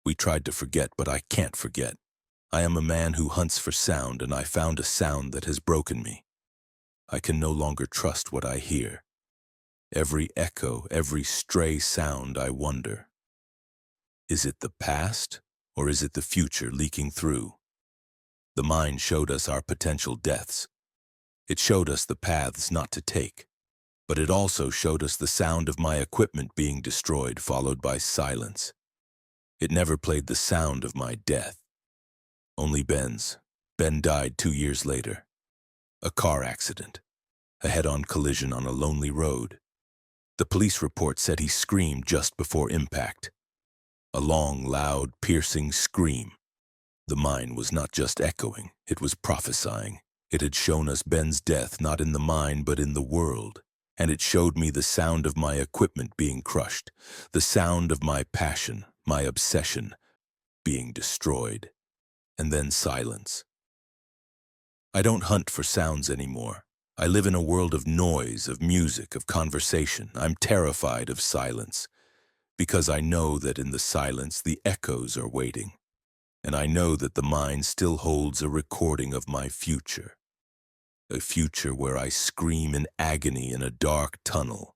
We tried to forget, but I can't forget. I am a man who hunts for sound, and I found a sound that has broken me. I can no longer trust what I hear. Every echo, every stray sound, I wonder. Is it the past, or is it the future leaking through? The mind showed us our potential deaths. It showed us the paths not to take. But it also showed us the sound of my equipment being destroyed, followed by silence. It never played the sound of my death. Only Ben's. Ben died 2 years later. A car accident. A head-on collision on a lonely road. The police report said he screamed just before impact. A long, loud, piercing scream. The mine was not just echoing, it was prophesying. It had shown us Ben's death not in the mine but in the world. And it showed me the sound of my equipment being crushed, the sound of my passion, my obsession, being destroyed. And then silence. I don't hunt for sounds anymore. I live in a world of noise, of music, of conversation. I'm terrified of silence, because I know that in the silence the echoes are waiting, and I know that the mind still holds a recording of my future. A future where I scream in agony in a dark tunnel.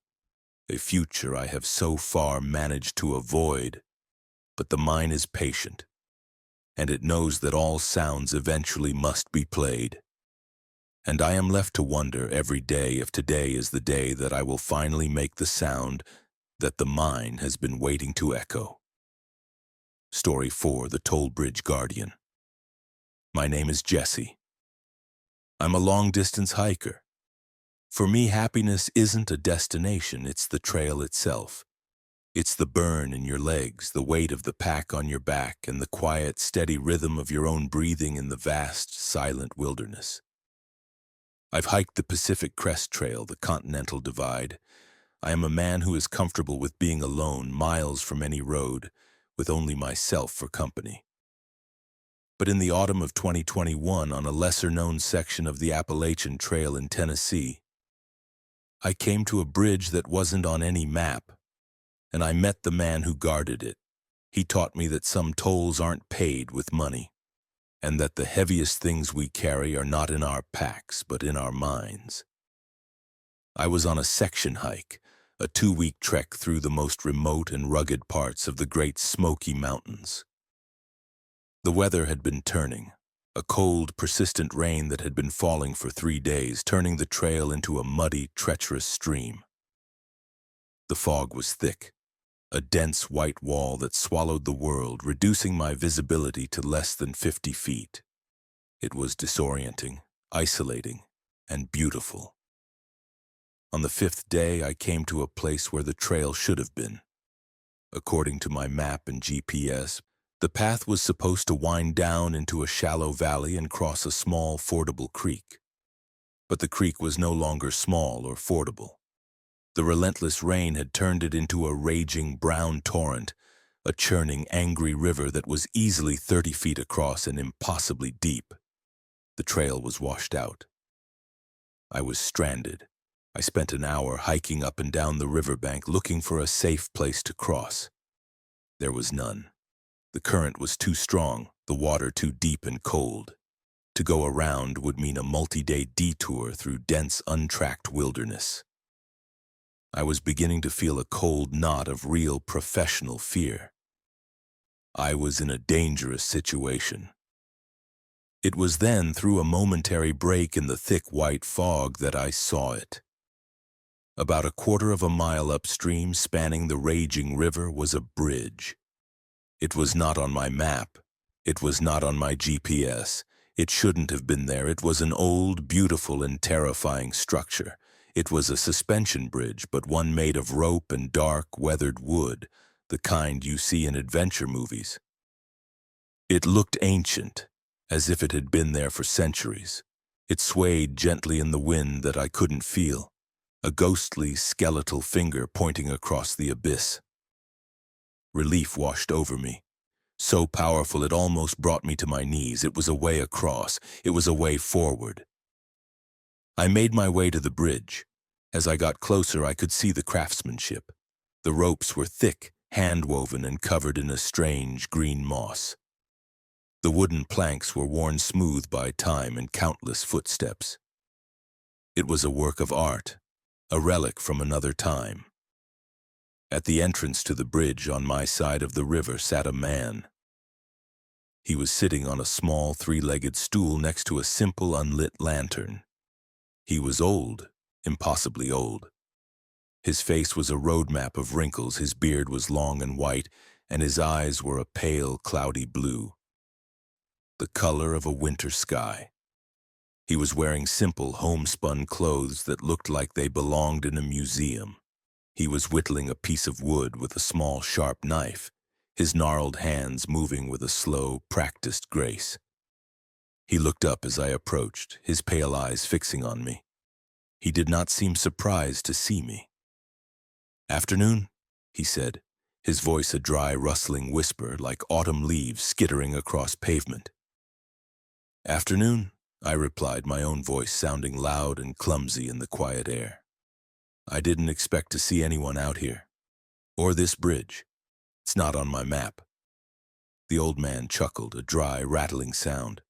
A future I have so far managed to avoid. But the mind is patient, and it knows that all sounds eventually must be played. And I am left to wonder every day if today is the day that I will finally make the sound that the mind has been waiting to echo. Story 4, The Toll Bridge Guardian. My name is Jesse. I'm a long-distance hiker. For me, happiness isn't a destination, it's the trail itself. It's the burn in your legs, the weight of the pack on your back, and the quiet, steady rhythm of your own breathing in the vast, silent wilderness. I've hiked the Pacific Crest Trail, the Continental Divide. I am a man who is comfortable with being alone, miles from any road, with only myself for company. But in the autumn of 2021, on a lesser-known section of the Appalachian Trail in Tennessee, I came to a bridge that wasn't on any map, and I met the man who guarded it. He taught me that some tolls aren't paid with money, and that the heaviest things we carry are not in our packs, but in our minds. I was on a section hike, a 2-week trek through the most remote and rugged parts of the Great Smoky Mountains. The weather had been turning, a cold, persistent rain that had been falling for 3 days, turning the trail into a muddy, treacherous stream. The fog was thick, a dense white wall that swallowed the world, reducing my visibility to less than 50 feet. It was disorienting, isolating, and beautiful. On the 5th day, I came to a place where the trail should have been. According to my map and GPS, the path was supposed to wind down into a shallow valley and cross a small, fordable creek. But the creek was no longer small or fordable. The relentless rain had turned it into a raging brown torrent, a churning, angry river that was easily 30 feet across and impossibly deep. The trail was washed out. I was stranded. I spent an hour hiking up and down the riverbank looking for a safe place to cross. There was none. The current was too strong, the water too deep and cold. To go around would mean a multi-day detour through dense, untracked wilderness. I was beginning to feel a cold knot of real professional fear. I was in a dangerous situation. It was then, through a momentary break in the thick white fog, that I saw it. About 1/4 of a mile upstream, spanning the raging river, was a bridge. It was not on my map. It was not on my GPS. It shouldn't have been there. It was an old, beautiful, and terrifying structure. It was a suspension bridge, but one made of rope and dark, weathered wood, the kind you see in adventure movies. It looked ancient, as if it had been there for centuries. It swayed gently in the wind that I couldn't feel, a ghostly, skeletal finger pointing across the abyss. Relief washed over me, so powerful it almost brought me to my knees. It was a way across. It was a way forward. I made my way to the bridge. As I got closer, I could see the craftsmanship. The ropes were thick, hand-woven, and covered in a strange green moss. The wooden planks were worn smooth by time and countless footsteps. It was a work of art, a relic from another time. At the entrance to the bridge on my side of the river sat a man. He was sitting on a small three-legged stool next to a simple unlit lantern. He was old, impossibly old. His face was a road map of wrinkles, his beard was long and white, and his eyes were a pale, cloudy blue, the color of a winter sky. He was wearing simple, homespun clothes that looked like they belonged in a museum. He was whittling a piece of wood with a small, sharp knife, his gnarled hands moving with a slow, practiced grace. He looked up as I approached, his pale eyes fixing on me. He did not seem surprised to see me. "Afternoon," he said, his voice a dry, rustling whisper like autumn leaves skittering across pavement. "Afternoon," I replied, my own voice sounding loud and clumsy in the quiet air. "I didn't expect to see anyone out here. Or this bridge. It's not on my map." The old man chuckled, a dry, rattling sound.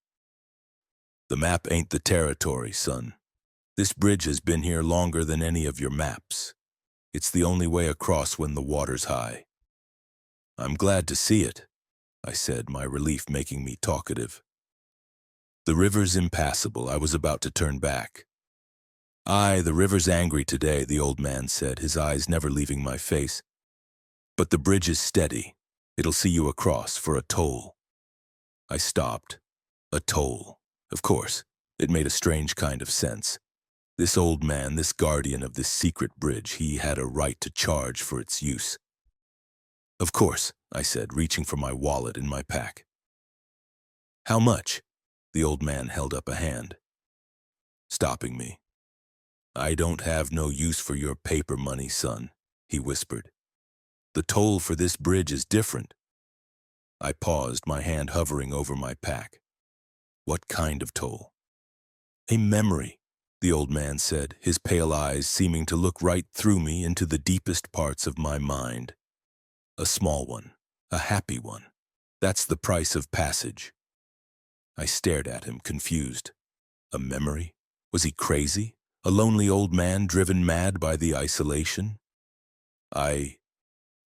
"The map ain't the territory, son. This bridge has been here longer than any of your maps. It's the only way across when the water's high." "I'm glad to see it," I said, my relief making me talkative. "The river's impassable." I was about to turn back. "Aye, the river's angry today," the old man said, his eyes never leaving my face. "But the bridge is steady. It'll see you across for a toll." I stopped. A toll. Of course, it made a strange kind of sense. This old man, this guardian of this secret bridge, he had a right to charge for its use. "Of course," I said, reaching for my wallet in my pack. "How much?" The old man held up a hand, stopping me. "I don't have no use for your paper money, son," he whispered. "The toll for this bridge is different." I paused, my hand hovering over my pack. "What kind of toll?" "A memory," the old man said, his pale eyes seeming to look right through me into the deepest parts of my mind. "A small one, a happy one. That's the price of passage." I stared at him, confused. A memory? Was he crazy? A lonely old man driven mad by the isolation? I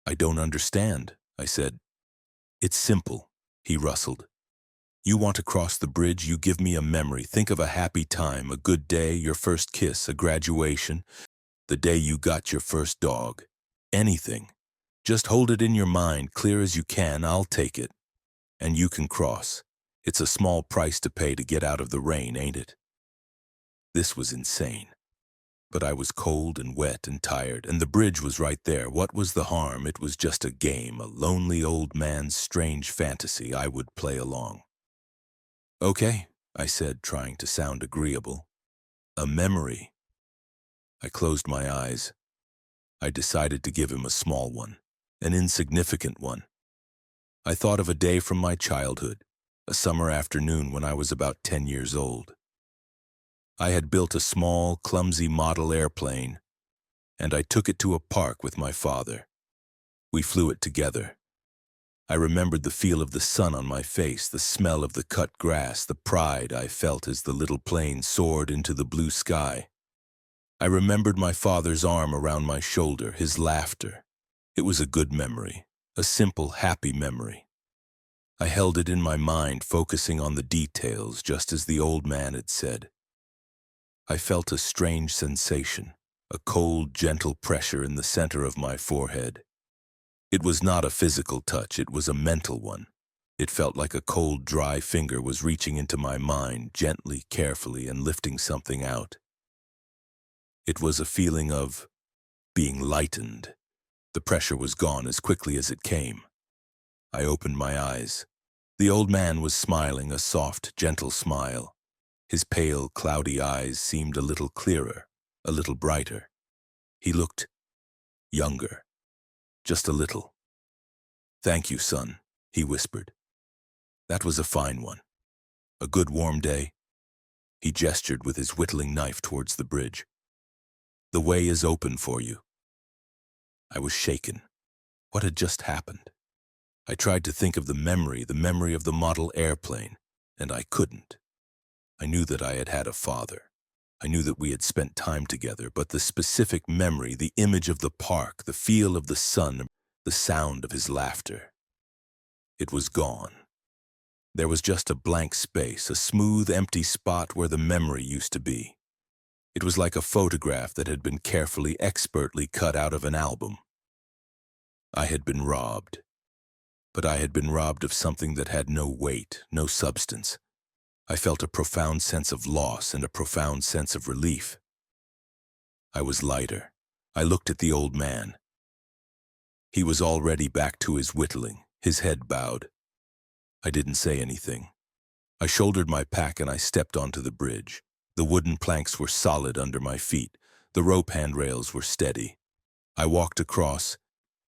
don't understand," I said. "It's simple," he rustled. "You want to cross the bridge, you give me a memory. Think of a happy time, a good day, your first kiss, a graduation, the day you got your first dog. Anything. Just hold it in your mind, clear as you can. I'll take it. And you can cross. It's a small price to pay to get out of the rain, ain't it?" This was insane. But I was cold and wet and tired, and the bridge was right there. What was the harm? It was just a game, a lonely old man's strange fantasy. I would play along. "Okay," I said, trying to sound agreeable. "A memory." I closed my eyes. I decided to give him a small one, an insignificant one. I thought of a day from my childhood, a summer afternoon when I was about 10 years old. I had built a small, clumsy model airplane, and I took it to a park with my father. We flew it together. I remembered the feel of the sun on my face, the smell of the cut grass, the pride I felt as the little plane soared into the blue sky. I remembered my father's arm around my shoulder, his laughter. It was a good memory, a simple, happy memory. I held it in my mind, focusing on the details, just as the old man had said. I felt a strange sensation, a cold, gentle pressure in the center of my forehead. It was not a physical touch, it was a mental one. It felt like a cold, dry finger was reaching into my mind, gently, carefully, and lifting something out. It was a feeling of being lightened. The pressure was gone as quickly as it came. I opened my eyes. The old man was smiling a soft, gentle smile. His pale, cloudy eyes seemed a little clearer, a little brighter. He looked younger, just a little. "Thank you, son," he whispered. "That was a fine one. A good warm day." He gestured with his whittling knife towards the bridge. "The way is open for you." I was shaken. What had just happened? I tried to think of the memory of the model airplane, and I couldn't. I knew that I had had a father. I knew that we had spent time together, but the specific memory, the image of the park, the feel of the sun, the sound of his laughter, it was gone. There was just a blank space, a smooth, empty spot where the memory used to be. It was like a photograph that had been carefully, expertly cut out of an album. I had been robbed. But I had been robbed of something that had no weight, no substance. I felt a profound sense of loss and a profound sense of relief. I was lighter. I looked at the old man. He was already back to his whittling, his head bowed. I didn't say anything. I shouldered my pack and I stepped onto the bridge. The wooden planks were solid under my feet. The rope handrails were steady. I walked across,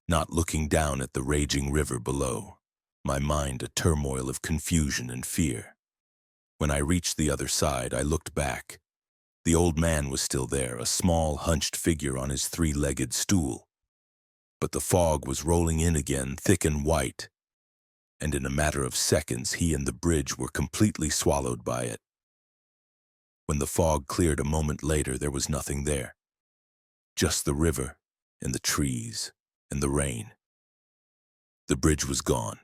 not looking down at the raging river below, my mind a turmoil of confusion and fear. When I reached the other side, I looked back. The old man was still there, a small, hunched figure on his three-legged stool. But the fog was rolling in again, thick and white, and in a matter of seconds, he and the bridge were completely swallowed by it. When the fog cleared a moment later, there was nothing there. Just the river and the trees and the rain. The bridge was gone.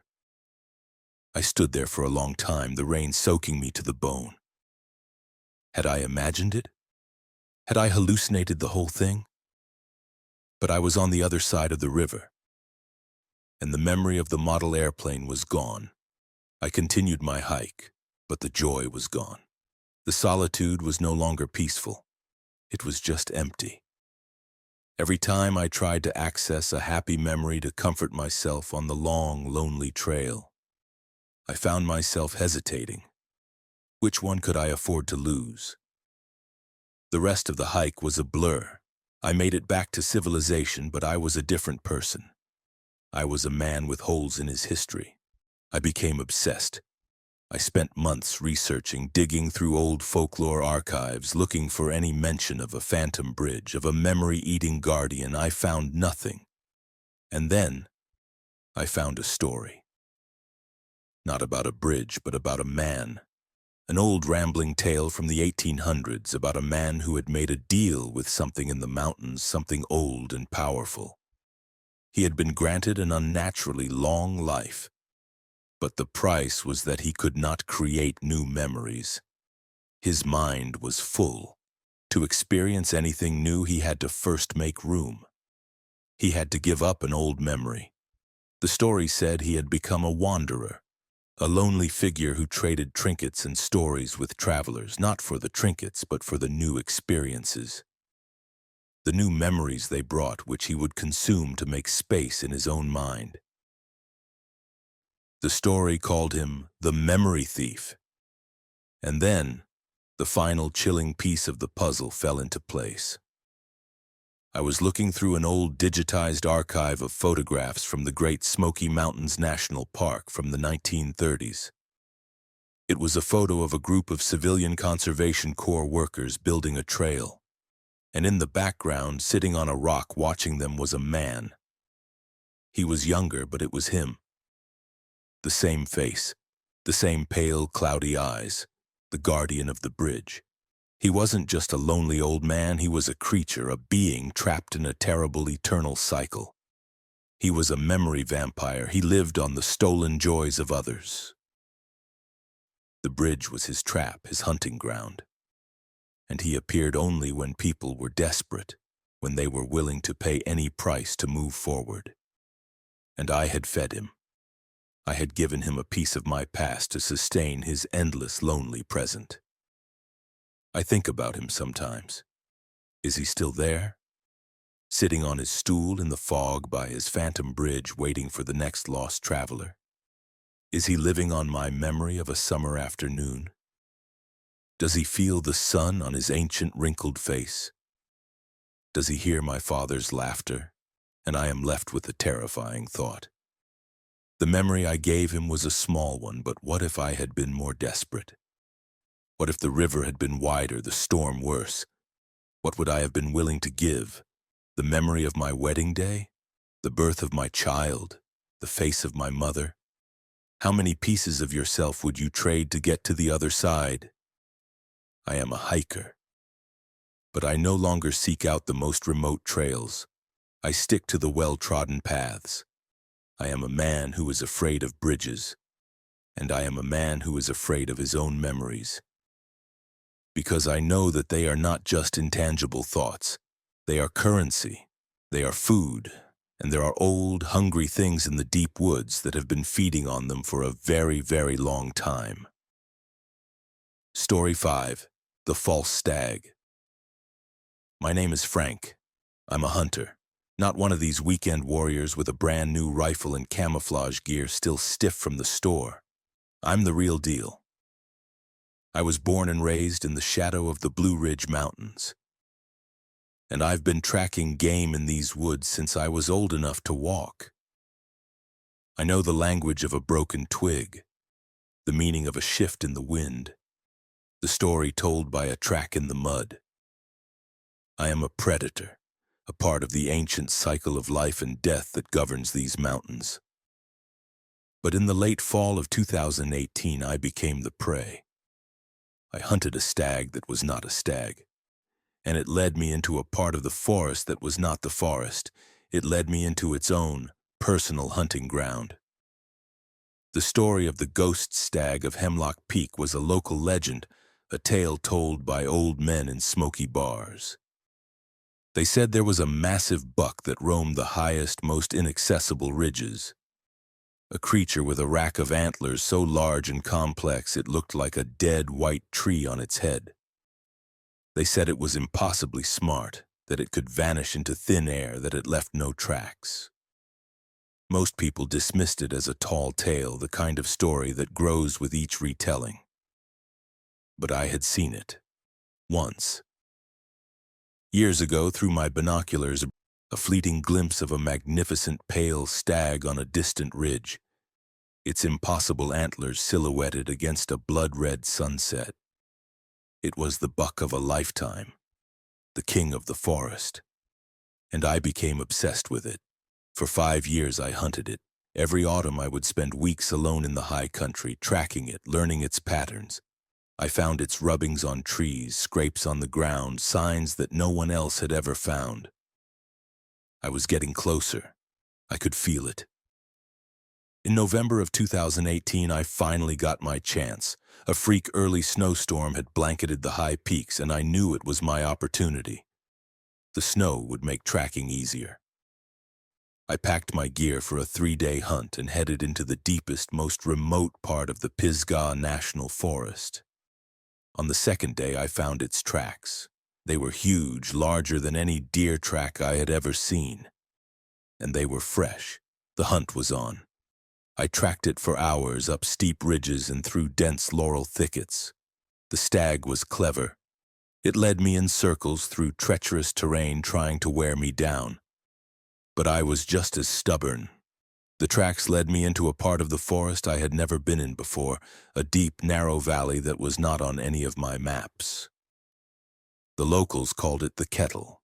I stood there for a long time, the rain soaking me to the bone. Had I imagined it? Had I hallucinated the whole thing? But I was on the other side of the river, and the memory of the model airplane was gone. I continued my hike, but the joy was gone. The solitude was no longer peaceful. It was just empty. Every time I tried to access a happy memory to comfort myself on the long, lonely trail, I found myself hesitating. Which one could I afford to lose? The rest of the hike was a blur. I made it back to civilization, but I was a different person. I was a man with holes in his history. I became obsessed. I spent months researching, digging through old folklore archives, looking for any mention of a phantom bridge, of a memory-eating guardian. I found nothing. And then I found a story. Not about a bridge, but about a man. An old rambling tale from the 1800s about a man who had made a deal with something in the mountains, something old and powerful. He had been granted an unnaturally long life, but the price was that he could not create new memories. His mind was full. To experience anything new, he had to first make room. He had to give up an old memory. The story said he had become a wanderer, a lonely figure who traded trinkets and stories with travelers, not for the trinkets, but for the new experiences. The new memories they brought, which he would consume to make space in his own mind. The story called him the memory thief. And then, the final chilling piece of the puzzle fell into place. I was looking through an old digitized archive of photographs from the Great Smoky Mountains National Park from the 1930s. It was a photo of a group of civilian Conservation Corps workers building a trail. And in the background, sitting on a rock watching them, was a man. He was younger, but it was him. The same face, the same pale, cloudy eyes, the guardian of the bridge. He wasn't just a lonely old man, he was a creature, a being trapped in a terrible eternal cycle. He was a memory vampire. He lived on the stolen joys of others. The bridge was his trap, his hunting ground. And he appeared only when people were desperate, when they were willing to pay any price to move forward. And I had fed him. I had given him a piece of my past to sustain his endless, lonely present. I think about him sometimes. Is he still there? Sitting on his stool in the fog by his phantom bridge, waiting for the next lost traveler? Is he living on my memory of a summer afternoon? Does he feel the sun on his ancient wrinkled face? Does he hear my father's laughter? And I am left with a terrifying thought. The memory I gave him was a small one, but what if I had been more desperate? What if the river had been wider, the storm worse? What would I have been willing to give? The memory of my wedding day? The birth of my child? The face of my mother? How many pieces of yourself would you trade to get to the other side? I am a hiker, but I no longer seek out the most remote trails. I stick to the well-trodden paths. I am a man who is afraid of bridges, and I am a man who is afraid of his own memories. Because I know that they are not just intangible thoughts. They are currency, they are food, and there are old, hungry things in the deep woods that have been feeding on them for a very, very long time. Story 5. The False Stag. My name is Frank. I'm a hunter, not one of these weekend warriors with a brand new rifle and camouflage gear still stiff from the store. I'm the real deal. I was born and raised in the shadow of the Blue Ridge Mountains. And I've been tracking game in these woods since I was old enough to walk. I know the language of a broken twig, the meaning of a shift in the wind, the story told by a track in the mud. I am a predator, a part of the ancient cycle of life and death that governs these mountains. But in the late fall of 2018, I became the prey. I hunted a stag that was not a stag, and it led me into a part of the forest that was not the forest. It led me into its own personal hunting ground. The story of the ghost stag of Hemlock Peak was a local legend, a tale told by old men in smoky bars. They said there was a massive buck that roamed the highest, most inaccessible ridges. A creature with a rack of antlers so large and complex it looked like a dead white tree on its head. They said it was impossibly smart, that it could vanish into thin air, that it left no tracks. Most people dismissed it as a tall tale, the kind of story that grows with each retelling. But I had seen it, once. Years ago, through my binoculars, a fleeting glimpse of a magnificent pale stag on a distant ridge, its impossible antlers silhouetted against a blood-red sunset. It was the buck of a lifetime, the king of the forest, and I became obsessed with it. For 5 years I hunted it. Every autumn I would spend weeks alone in the high country, tracking it, learning its patterns. I found its rubbings on trees, scrapes on the ground, signs that no one else had ever found. I was getting closer. I could feel it. In November of 2018, I finally got my chance. A freak early snowstorm had blanketed the high peaks, and I knew it was my opportunity. The snow would make tracking easier. I packed my gear for a 3-day hunt and headed into the deepest, most remote part of the Pisgah National Forest. On the second day, I found its tracks. They were huge, larger than any deer track I had ever seen. And they were fresh. The hunt was on. I tracked it for hours up steep ridges and through dense laurel thickets. The stag was clever. It led me in circles through treacherous terrain trying to wear me down. But I was just as stubborn. The tracks led me into a part of the forest I had never been in before, a deep, narrow valley that was not on any of my maps. The locals called it the Kettle.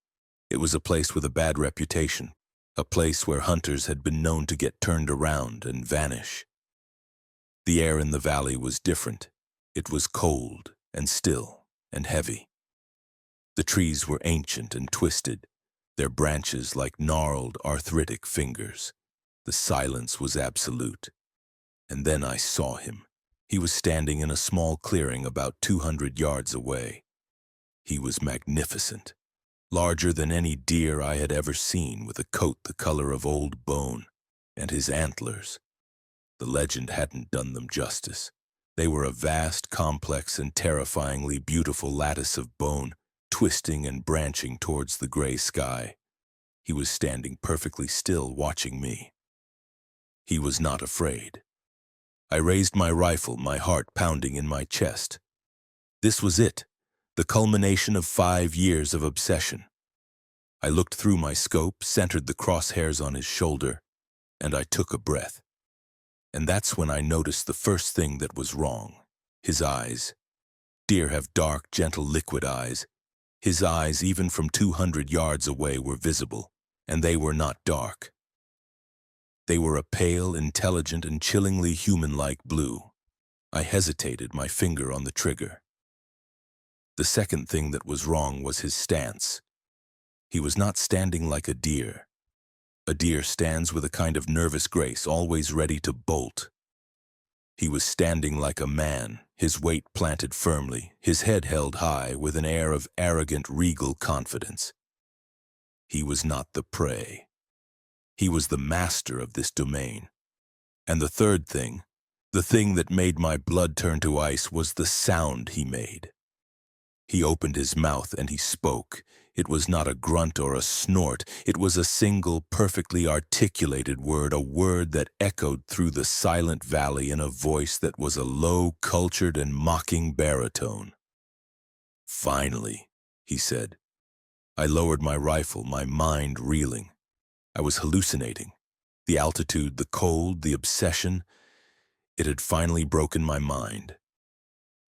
It was a place with a bad reputation, a place where hunters had been known to get turned around and vanish. The air in the valley was different. It was cold and still and heavy. The trees were ancient and twisted, their branches like gnarled, arthritic fingers. The silence was absolute. And then I saw him. He was standing in a small clearing about 200 yards away. He was magnificent, larger than any deer I had ever seen, with a coat the color of old bone, and his antlers. The legend hadn't done them justice. They were a vast, complex, and terrifyingly beautiful lattice of bone, twisting and branching towards the gray sky. He was standing perfectly still, watching me. He was not afraid. I raised my rifle, my heart pounding in my chest. This was it, the culmination of 5 years of obsession. I looked through my scope, centered the crosshairs on his shoulder, and I took a breath. And that's when I noticed the first thing that was wrong. His eyes. Deer have dark, gentle, liquid eyes. His eyes, even from 200 yards away, were visible, and they were not dark. They were a pale, intelligent, and chillingly human-like blue. I hesitated, my finger on the trigger. The second thing that was wrong was his stance. He was not standing like a deer. A deer stands with a kind of nervous grace, always ready to bolt. He was standing like a man, his weight planted firmly, his head held high with an air of arrogant, regal confidence. He was not the prey. He was the master of this domain. And the third thing, the thing that made my blood turn to ice, was the sound he made. He opened his mouth and he spoke. It was not a grunt or a snort. It was a single, perfectly articulated word, a word that echoed through the silent valley in a voice that was a low, cultured, and mocking baritone. "Finally," he said. I lowered my rifle, my mind reeling. I was hallucinating. The altitude, the cold, the obsession. It had finally broken my mind.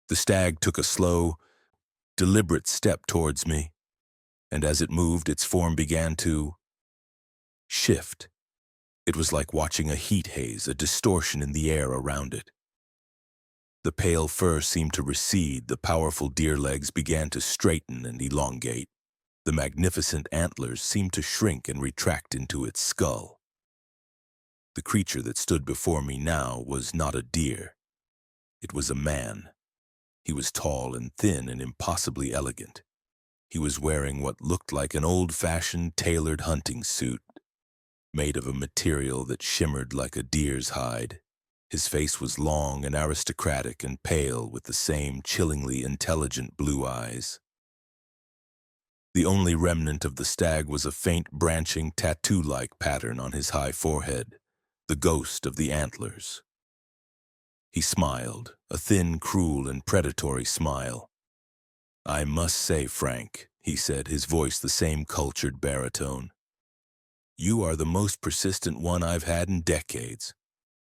The stag took a slow, deliberate step towards me, and as it moved, its form began to shift. It was like watching a heat haze, a distortion in the air around it. The pale fur seemed to recede, the powerful deer legs began to straighten and elongate. The magnificent antlers seemed to shrink and retract into its skull. The creature that stood before me now was not a deer. It was a man. He was tall and thin and impossibly elegant. He was wearing what looked like an old-fashioned tailored hunting suit, made of a material that shimmered like a deer's hide. His face was long and aristocratic and pale, with the same chillingly intelligent blue eyes. The only remnant of the stag was a faint branching tattoo-like pattern on his high forehead, the ghost of the antlers. He smiled, a thin, cruel, and predatory smile. "I must say, Frank," he said, his voice the same cultured baritone, "you are the most persistent one I've had in decades.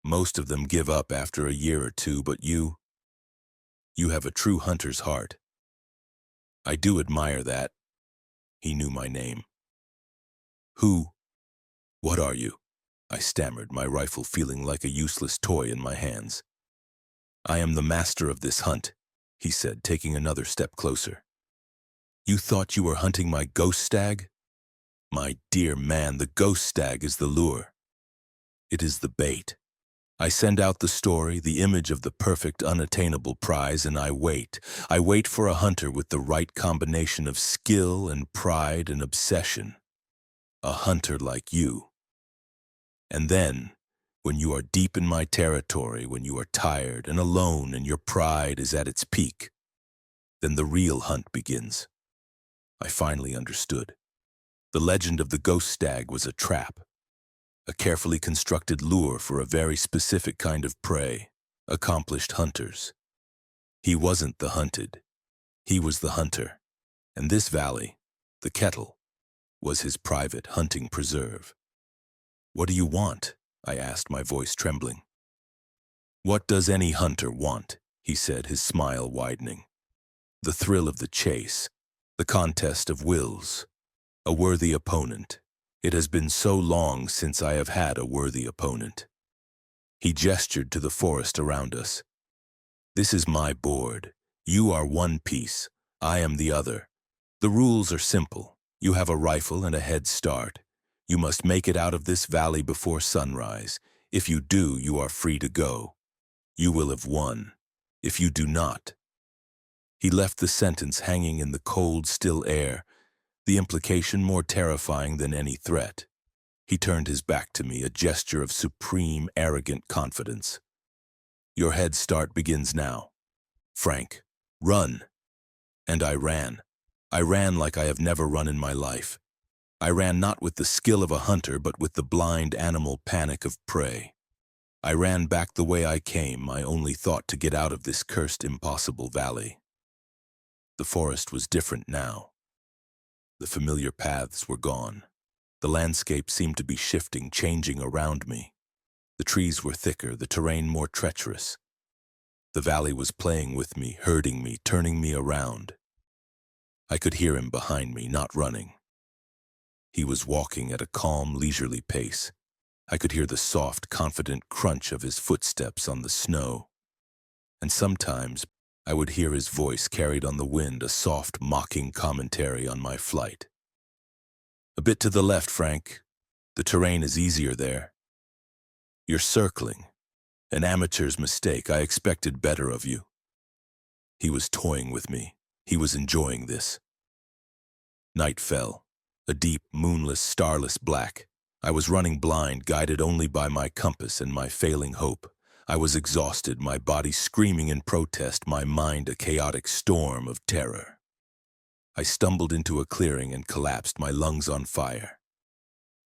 Most of them give up after a year or two, but you have a true hunter's heart. I do admire that." He knew my name. What are you?" I stammered, my rifle feeling like a useless toy in my hands. "I am the master of this hunt," he said, taking another step closer. "You thought you were hunting my ghost stag? My dear man, the ghost stag is the lure. It is the bait. I send out the story, the image of the perfect, unattainable prize, and I wait. I wait for a hunter with the right combination of skill and pride and obsession. A hunter like you. And then, when you are deep in my territory, when you are tired and alone and your pride is at its peak, then the real hunt begins." I finally understood. The legend of the ghost stag was a trap. A carefully constructed lure for a very specific kind of prey, accomplished hunters. He wasn't the hunted. He was the hunter. And this valley, the Kettle, was his private hunting preserve. "What do you want?" I asked, my voice trembling. "What does any hunter want?" he said, his smile widening. "The thrill of the chase, the contest of wills, a worthy opponent. It has been so long since I have had a worthy opponent." He gestured to the forest around us. "This is my board. You are one piece. I am the other. The rules are simple. You have a rifle and a head start. You must make it out of this valley before sunrise. If you do, you are free to go. You will have won. If you do not—" He left the sentence hanging in the cold, still air, the implication more terrifying than any threat. He turned his back to me, a gesture of supreme, arrogant confidence. "Your head start begins now. Frank, run." And I ran. I ran like I have never run in my life. I ran not with the skill of a hunter, but with the blind animal panic of prey. I ran back the way I came, my only thought to get out of this cursed impossible valley. The forest was different now. The familiar paths were gone. The landscape seemed to be shifting, changing around me. The trees were thicker, the terrain more treacherous. The valley was playing with me, herding me, turning me around. I could hear him behind me, not running. He was walking at a calm, leisurely pace. I could hear the soft, confident crunch of his footsteps on the snow. And sometimes I would hear his voice carried on the wind, a soft, mocking commentary on my flight. "A bit to the left, Frank. The terrain is easier there. You're circling. An amateur's mistake. I expected better of you." He was toying with me. He was enjoying this. Night fell, a deep, moonless, starless black. I was running blind, guided only by my compass and my failing hope. I was exhausted, my body screaming in protest, my mind a chaotic storm of terror. I stumbled into a clearing and collapsed, my lungs on fire.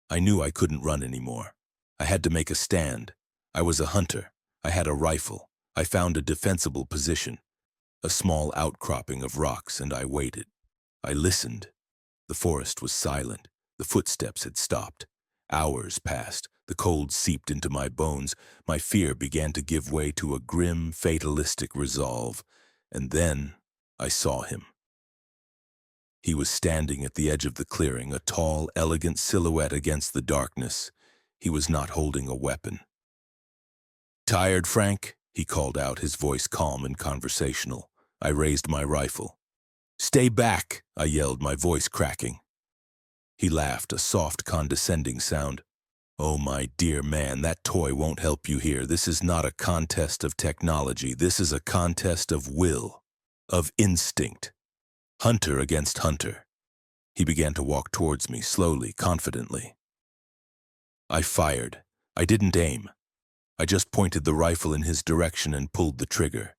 I knew I couldn't run anymore. I had to make a stand. I was a hunter. I had a rifle. I found a defensible position, a small outcropping of rocks, and I waited. I listened. The forest was silent. The footsteps had stopped. Hours passed. The cold seeped into my bones. My fear began to give way to a grim, fatalistic resolve. And then I saw him. He was standing at the edge of the clearing, a tall, elegant silhouette against the darkness. He was not holding a weapon. "Tired, Frank?" he called out, his voice calm and conversational. I raised my rifle. "Stay back!" I yelled, my voice cracking. He laughed, a soft, condescending sound. "Oh, my dear man, that toy won't help you here. This is not a contest of technology. This is a contest of will, of instinct. Hunter against hunter." He began to walk towards me, slowly, confidently. I fired. I didn't aim. I just pointed the rifle in his direction and pulled the trigger.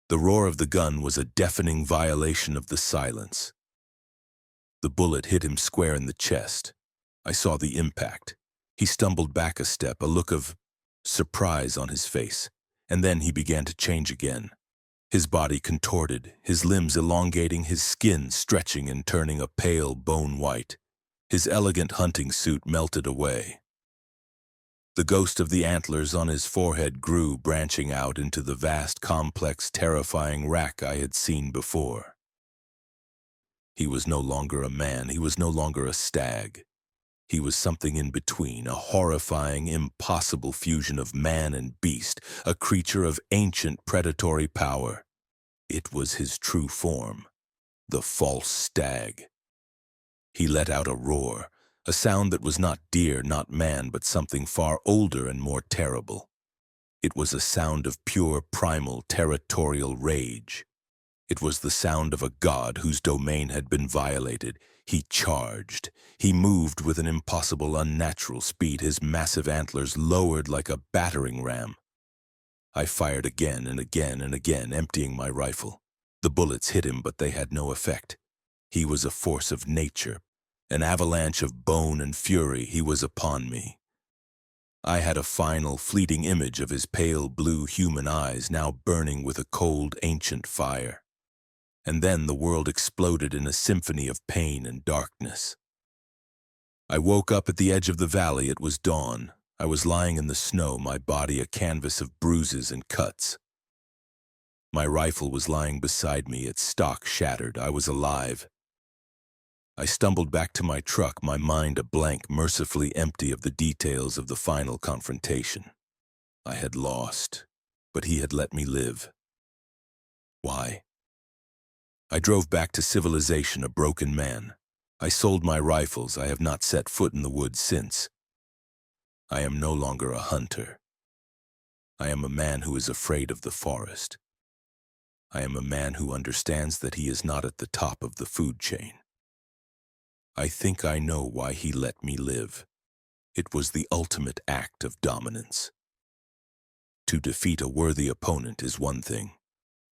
The roar of the gun was a deafening violation of the silence. The bullet hit him square in the chest. I saw the impact. He stumbled back a step, a look of surprise on his face, and then he began to change again. His body contorted, his limbs elongating, his skin stretching and turning a pale bone white. His elegant hunting suit melted away. The ghost of the antlers on his forehead grew, branching out into the vast, complex, terrifying rack I had seen before. He was no longer a man, he was no longer a stag. He was something in between, a horrifying, impossible fusion of man and beast, a creature of ancient predatory power. It was his true form, the false stag. He let out a roar, a sound that was not deer, not man, but something far older and more terrible. It was a sound of pure, primal, territorial rage. It was the sound of a god whose domain had been violated. He charged. He moved with an impossible, unnatural speed, his massive antlers lowered like a battering ram. I fired again and again and again, emptying my rifle. The bullets hit him, but they had no effect. He was a force of nature, an avalanche of bone and fury. He was upon me. I had a final, fleeting image of his pale blue human eyes, now burning with a cold, ancient fire. And then the world exploded in a symphony of pain and darkness. I woke up at the edge of the valley. It was dawn. I was lying in the snow, my body a canvas of bruises and cuts. My rifle was lying beside me, its stock shattered. I was alive. I stumbled back to my truck, my mind a blank, mercifully empty of the details of the final confrontation. I had lost, but he had let me live. Why? I drove back to civilization, a broken man. I sold my rifles. I have not set foot in the woods since. I am no longer a hunter. I am a man who is afraid of the forest. I am a man who understands that he is not at the top of the food chain. I think I know why he let me live. It was the ultimate act of dominance. To defeat a worthy opponent is one thing,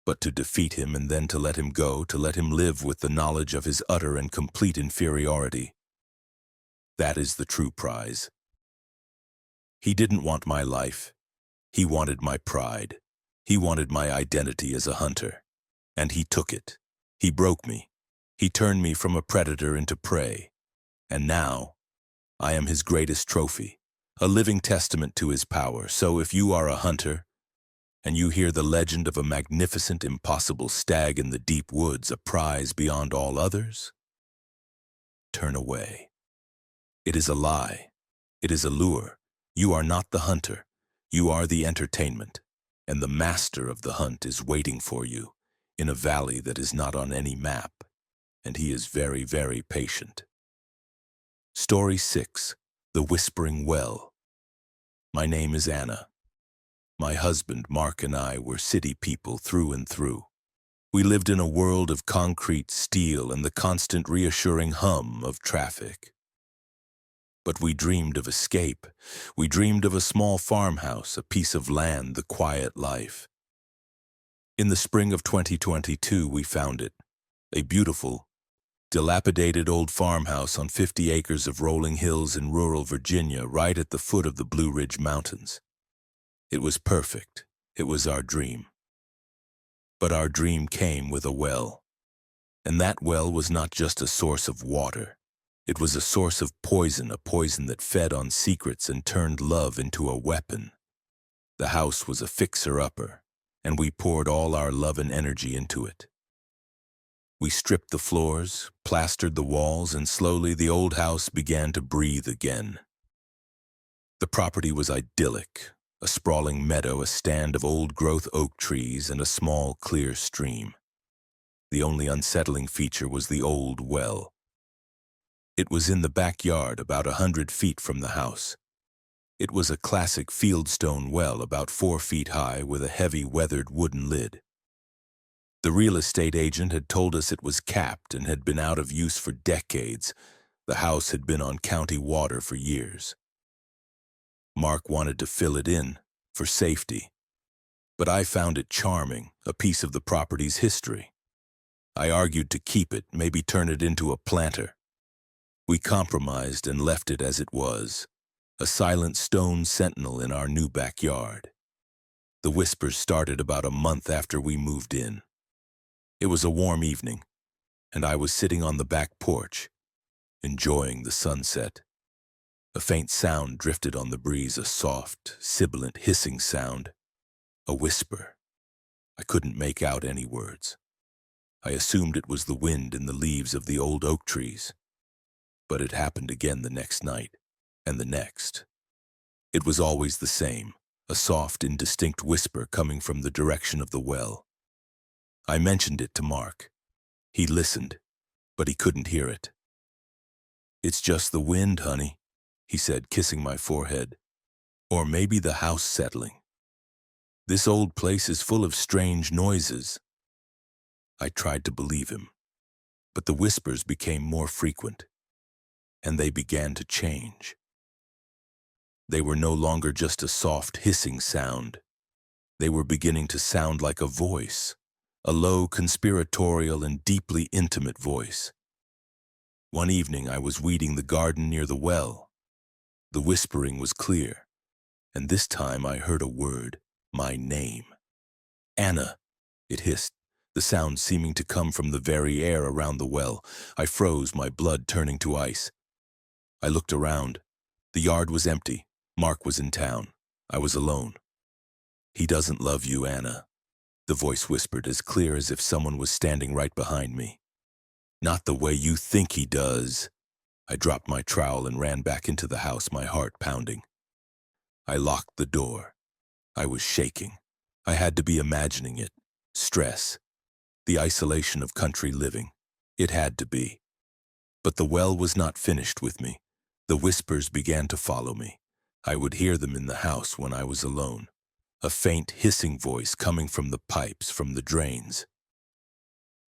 but to defeat him and then to let him go, to let him live with the knowledge of his utter and complete inferiority, that is the true prize. He didn't want my life. He wanted my pride. He wanted my identity as a hunter. And he took it. He broke me. He turned me from a predator into prey. And now, I am his greatest trophy, a living testament to his power. So if you are a hunter, and you hear the legend of a magnificent, impossible stag in the deep woods, a prize beyond all others, turn away. It is a lie. It is a lure. You are not the hunter. You are the entertainment, and the master of the hunt is waiting for you in a valley that is not on any map, and he is very, very patient. Story 6. The Whispering Well. My name is Anna. My husband, Mark, and I were city people through and through. We lived in a world of concrete, steel, and the constant reassuring hum of traffic. But we dreamed of escape. We dreamed of a small farmhouse, a piece of land, the quiet life. In the spring of 2022, we found it. A beautiful, dilapidated old farmhouse on 50 acres of rolling hills in rural Virginia, right at the foot of the Blue Ridge Mountains. It was perfect. It was our dream. But our dream came with a well. And that well was not just a source of water. It was a source of poison, a poison that fed on secrets and turned love into a weapon. The house was a fixer-upper, and we poured all our love and energy into it. We stripped the floors, plastered the walls, and slowly the old house began to breathe again. The property was idyllic, a sprawling meadow, a stand of old-growth oak trees, and a small, clear stream. The only unsettling feature was the old well. It was in the backyard, about 100 feet from the house. It was a classic fieldstone well, about 4 feet high, with a heavy, weathered wooden lid. The real estate agent had told us it was capped and had been out of use for decades. The house had been on county water for years. Mark wanted to fill it in, for safety. But I found it charming, a piece of the property's history. I argued to keep it, maybe turn it into a planter. We compromised and left it as it was, a silent stone sentinel in our new backyard. The whispers started about a month after we moved in. It was a warm evening, and I was sitting on the back porch, enjoying the sunset. A faint sound drifted on the breeze, a soft, sibilant, hissing sound, a whisper. I couldn't make out any words. I assumed it was the wind in the leaves of the old oak trees. But it happened again the next night, and the next. It was always the same, a soft, indistinct whisper coming from the direction of the well. I mentioned it to Mark. He listened, but he couldn't hear it. "It's just the wind, honey," he said, kissing my forehead. "Or maybe the house settling. This old place is full of strange noises." I tried to believe him, but the whispers became more frequent, and they began to change. They were no longer just a soft hissing sound. They were beginning to sound like a voice, a low, conspiratorial, and deeply intimate voice. One evening I was weeding the garden near the well. The whispering was clear, and this time I heard a word, my name. "Anna," it hissed, the sound seeming to come from the very air around the well. I froze, my blood turning to ice. I looked around. The yard was empty. Mark was in town. I was alone. "He doesn't love you, Anna," the voice whispered, as clear as if someone was standing right behind me. "Not the way you think he does." I dropped my trowel and ran back into the house, my heart pounding. I locked the door. I was shaking. I had to be imagining it. Stress. The isolation of country living. It had to be. But the well was not finished with me. The whispers began to follow me. I would hear them in the house when I was alone. A faint hissing voice coming from the pipes, from the drains.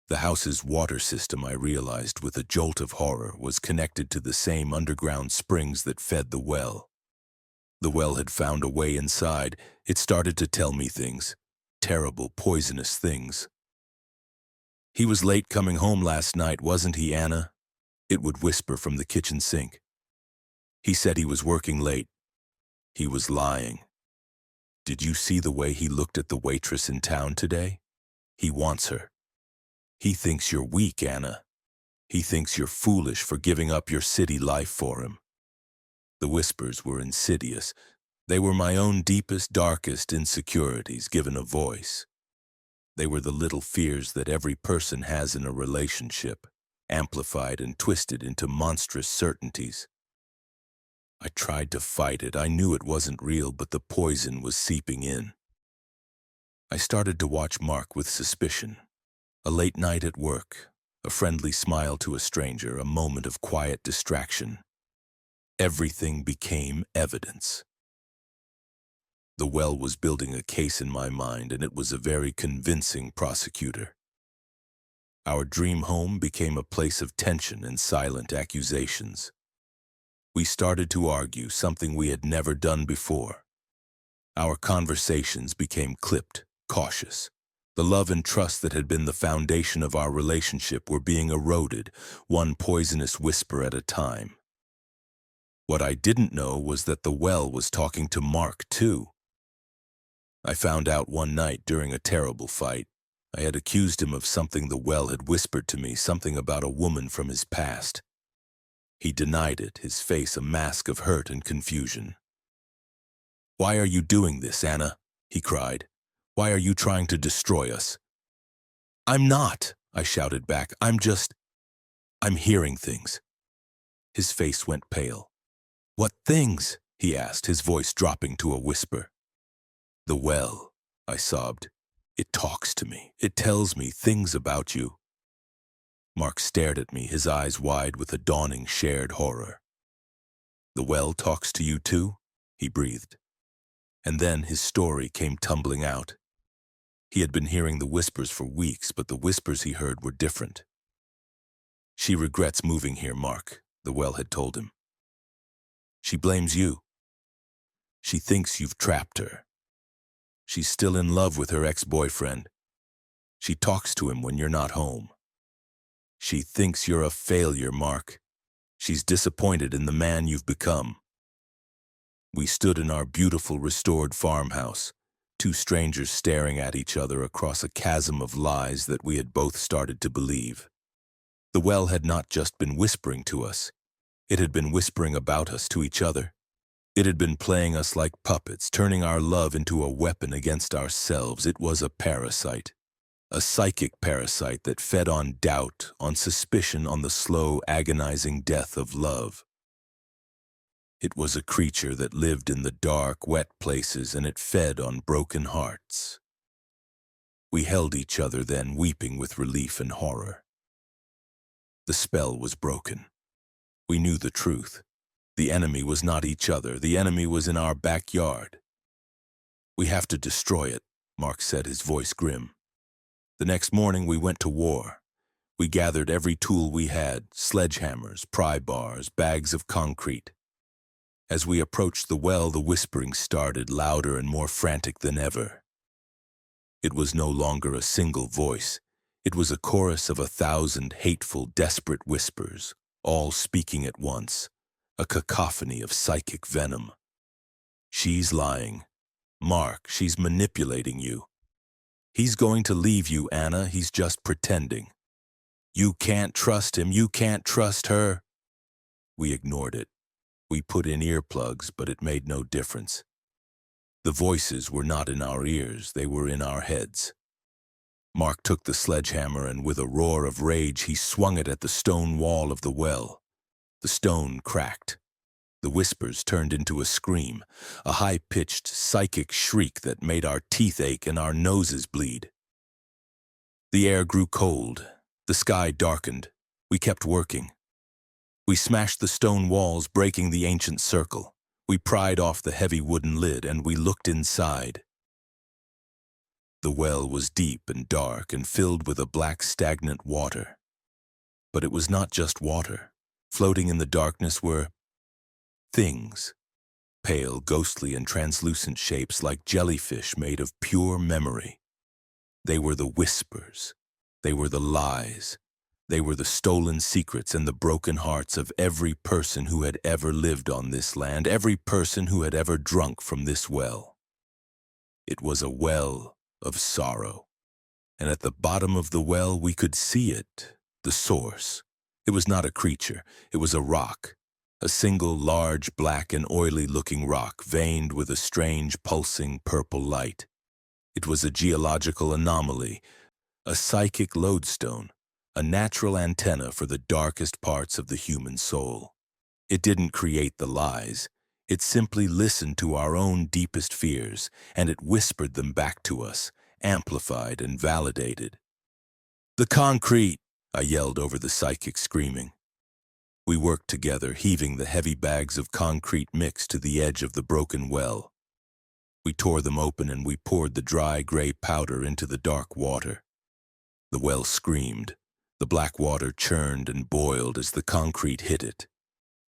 The house's water system, I realized with a jolt of horror, was connected to the same underground springs that fed the well. The well had found a way inside. It started to tell me things. Terrible, poisonous things. "He was late coming home last night, wasn't he, Anna?" It would whisper from the kitchen sink. "He said he was working late." He was lying. Did you see the way he looked at the waitress in town today? He wants her. He thinks you're weak, Anna. He thinks you're foolish for giving up your city life for him." The whispers were insidious. They were my own deepest, darkest insecurities given a voice. They were the little fears that every person has in a relationship, amplified and twisted into monstrous certainties. I tried to fight it. I knew it wasn't real, but the poison was seeping in. I started to watch Mark with suspicion. A late night at work, a friendly smile to a stranger, a moment of quiet distraction. Everything became evidence. The well was building a case in my mind, and it was a very convincing prosecutor. Our dream home became a place of tension and silent accusations. We started to argue, something we had never done before. Our conversations became clipped, cautious. The love and trust that had been the foundation of our relationship were being eroded, one poisonous whisper at a time. What I didn't know was that the well was talking to Mark, too. I found out one night during a terrible fight. I had accused him of something the well had whispered to me, something about a woman from his past. He denied it, his face a mask of hurt and confusion. "Why are you doing this, Anna?" he cried. "Why are you trying to destroy us?" "I'm not," I shouted back. I'm hearing things." His face went pale. "What things?" he asked, his voice dropping to a whisper. "The well," I sobbed. "It talks to me. It tells me things about you." Mark stared at me, his eyes wide with a dawning shared horror. "The well talks to you too?" he breathed. And then his story came tumbling out. He had been hearing the whispers for weeks, but the whispers he heard were different. "She regrets moving here, Mark," the well had told him. "She blames you. She thinks you've trapped her. She's still in love with her ex-boyfriend. She talks to him when you're not home. She thinks you're a failure, Mark. She's disappointed in the man you've become." We stood in our beautiful restored farmhouse, two strangers staring at each other across a chasm of lies that we had both started to believe. The well had not just been whispering to us. It had been whispering about us to each other. It had been playing us like puppets, turning our love into a weapon against ourselves. It was a parasite. A psychic parasite that fed on doubt, on suspicion, on the slow, agonizing death of love. It was a creature that lived in the dark, wet places, and it fed on broken hearts. We held each other then, weeping with relief and horror. The spell was broken. We knew the truth. The enemy was not each other. The enemy was in our backyard. "We have to destroy it," Mark said, his voice grim. The next morning we went to war. We gathered every tool we had, sledgehammers, pry bars, bags of concrete. As we approached the well, the whispering started, louder and more frantic than ever. It was no longer a single voice. It was a chorus of 1,000 hateful, desperate whispers, all speaking at once, a cacophony of psychic venom. "She's lying. Mark, she's manipulating you. He's going to leave you, Anna. He's just pretending. You can't trust him. You can't trust her." We ignored it. We put in earplugs, but it made no difference. The voices were not in our ears. They were in our heads. Mark took the sledgehammer, and with a roar of rage, he swung it at the stone wall of the well. The stone cracked. The whispers turned into a scream, a high-pitched, psychic shriek that made our teeth ache and our noses bleed. The air grew cold. The sky darkened. We kept working. We smashed the stone walls, breaking the ancient circle. We pried off the heavy wooden lid, and we looked inside. The well was deep and dark and filled with a black, stagnant water. But it was not just water. Floating in the darkness were things, pale, ghostly, and translucent shapes like jellyfish made of pure memory. They were the whispers. They were the lies. They were the stolen secrets and the broken hearts of every person who had ever lived on this land, every person who had ever drunk from this well. It was a well of sorrow. And at the bottom of the well we could see it, the source. It was not a creature, it was a rock. A single large black and oily-looking rock veined with a strange pulsing purple light. It was a geological anomaly, a psychic lodestone, a natural antenna for the darkest parts of the human soul. It didn't create the lies. It simply listened to our own deepest fears, and it whispered them back to us, amplified and validated. "The concrete!" I yelled over the psychic screaming. We worked together, heaving the heavy bags of concrete mix to the edge of the broken well. We tore them open and we poured the dry gray powder into the dark water. The well screamed. The black water churned and boiled as the concrete hit it.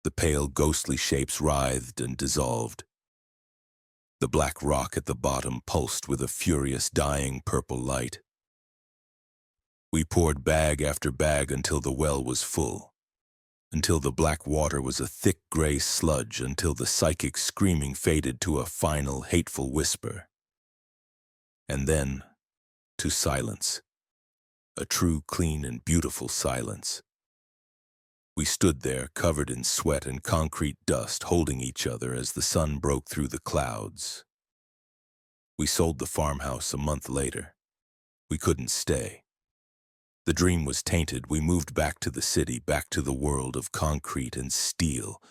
The pale, ghostly shapes writhed and dissolved. The black rock at the bottom pulsed with a furious, dying purple light. We poured bag after bag until the well was full, until the black water was a thick gray sludge, until the psychic screaming faded to a final, hateful whisper. And then, to silence. A true, clean, and beautiful silence. We stood there, covered in sweat and concrete dust, holding each other as the sun broke through the clouds. We sold the farmhouse a month later. We couldn't stay. The dream was tainted. We moved back to the city, back to the world of concrete and steel.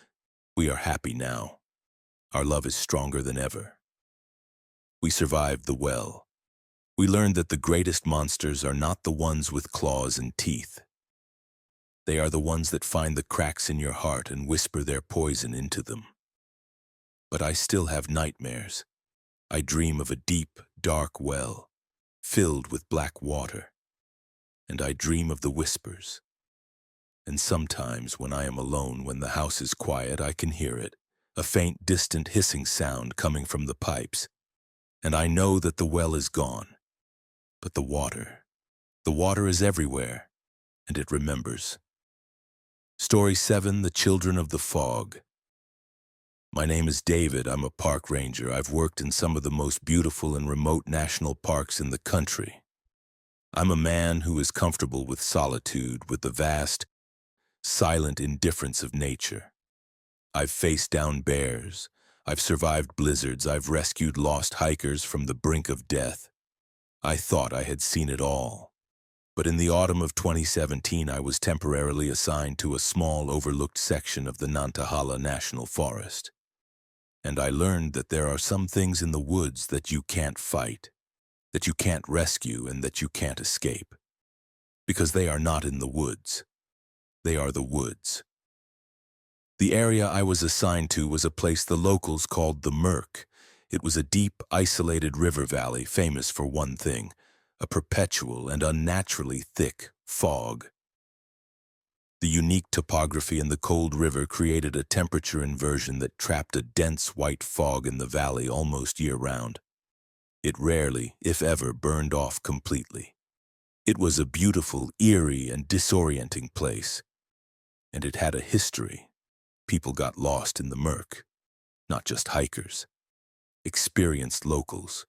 We are happy now. Our love is stronger than ever. We survived the well. We learned that the greatest monsters are not the ones with claws and teeth. They are the ones that find the cracks in your heart and whisper their poison into them. But I still have nightmares. I dream of a deep, dark well, filled with black water. And I dream of the whispers. And sometimes when I am alone, when the house is quiet, I can hear it, a faint, distant hissing sound coming from the pipes. And I know that the well is gone. But the water is everywhere, and it remembers. Story 7, The Children of the Fog. My name is David. I'm a park ranger. I've worked in some of the most beautiful and remote national parks in the country. I'm a man who is comfortable with solitude, with the vast, silent indifference of nature. I've faced down bears. I've survived blizzards. I've rescued lost hikers from the brink of death. I thought I had seen it all. But in the autumn of 2017, I was temporarily assigned to a small, overlooked section of the Nantahala National Forest. And I learned that there are some things in the woods that you can't fight, that you can't rescue, and that you can't escape. Because they are not in the woods. They are the woods. The area I was assigned to was a place the locals called the Merk. It was a deep, isolated river valley famous for one thing: a perpetual and unnaturally thick fog. The unique topography and the cold river created a temperature inversion that trapped a dense white fog in the valley almost year-round. It rarely, if ever, burned off completely. It was a beautiful, eerie, and disorienting place. And it had a history. People got lost in the Merk, not just hikers. Experienced locals.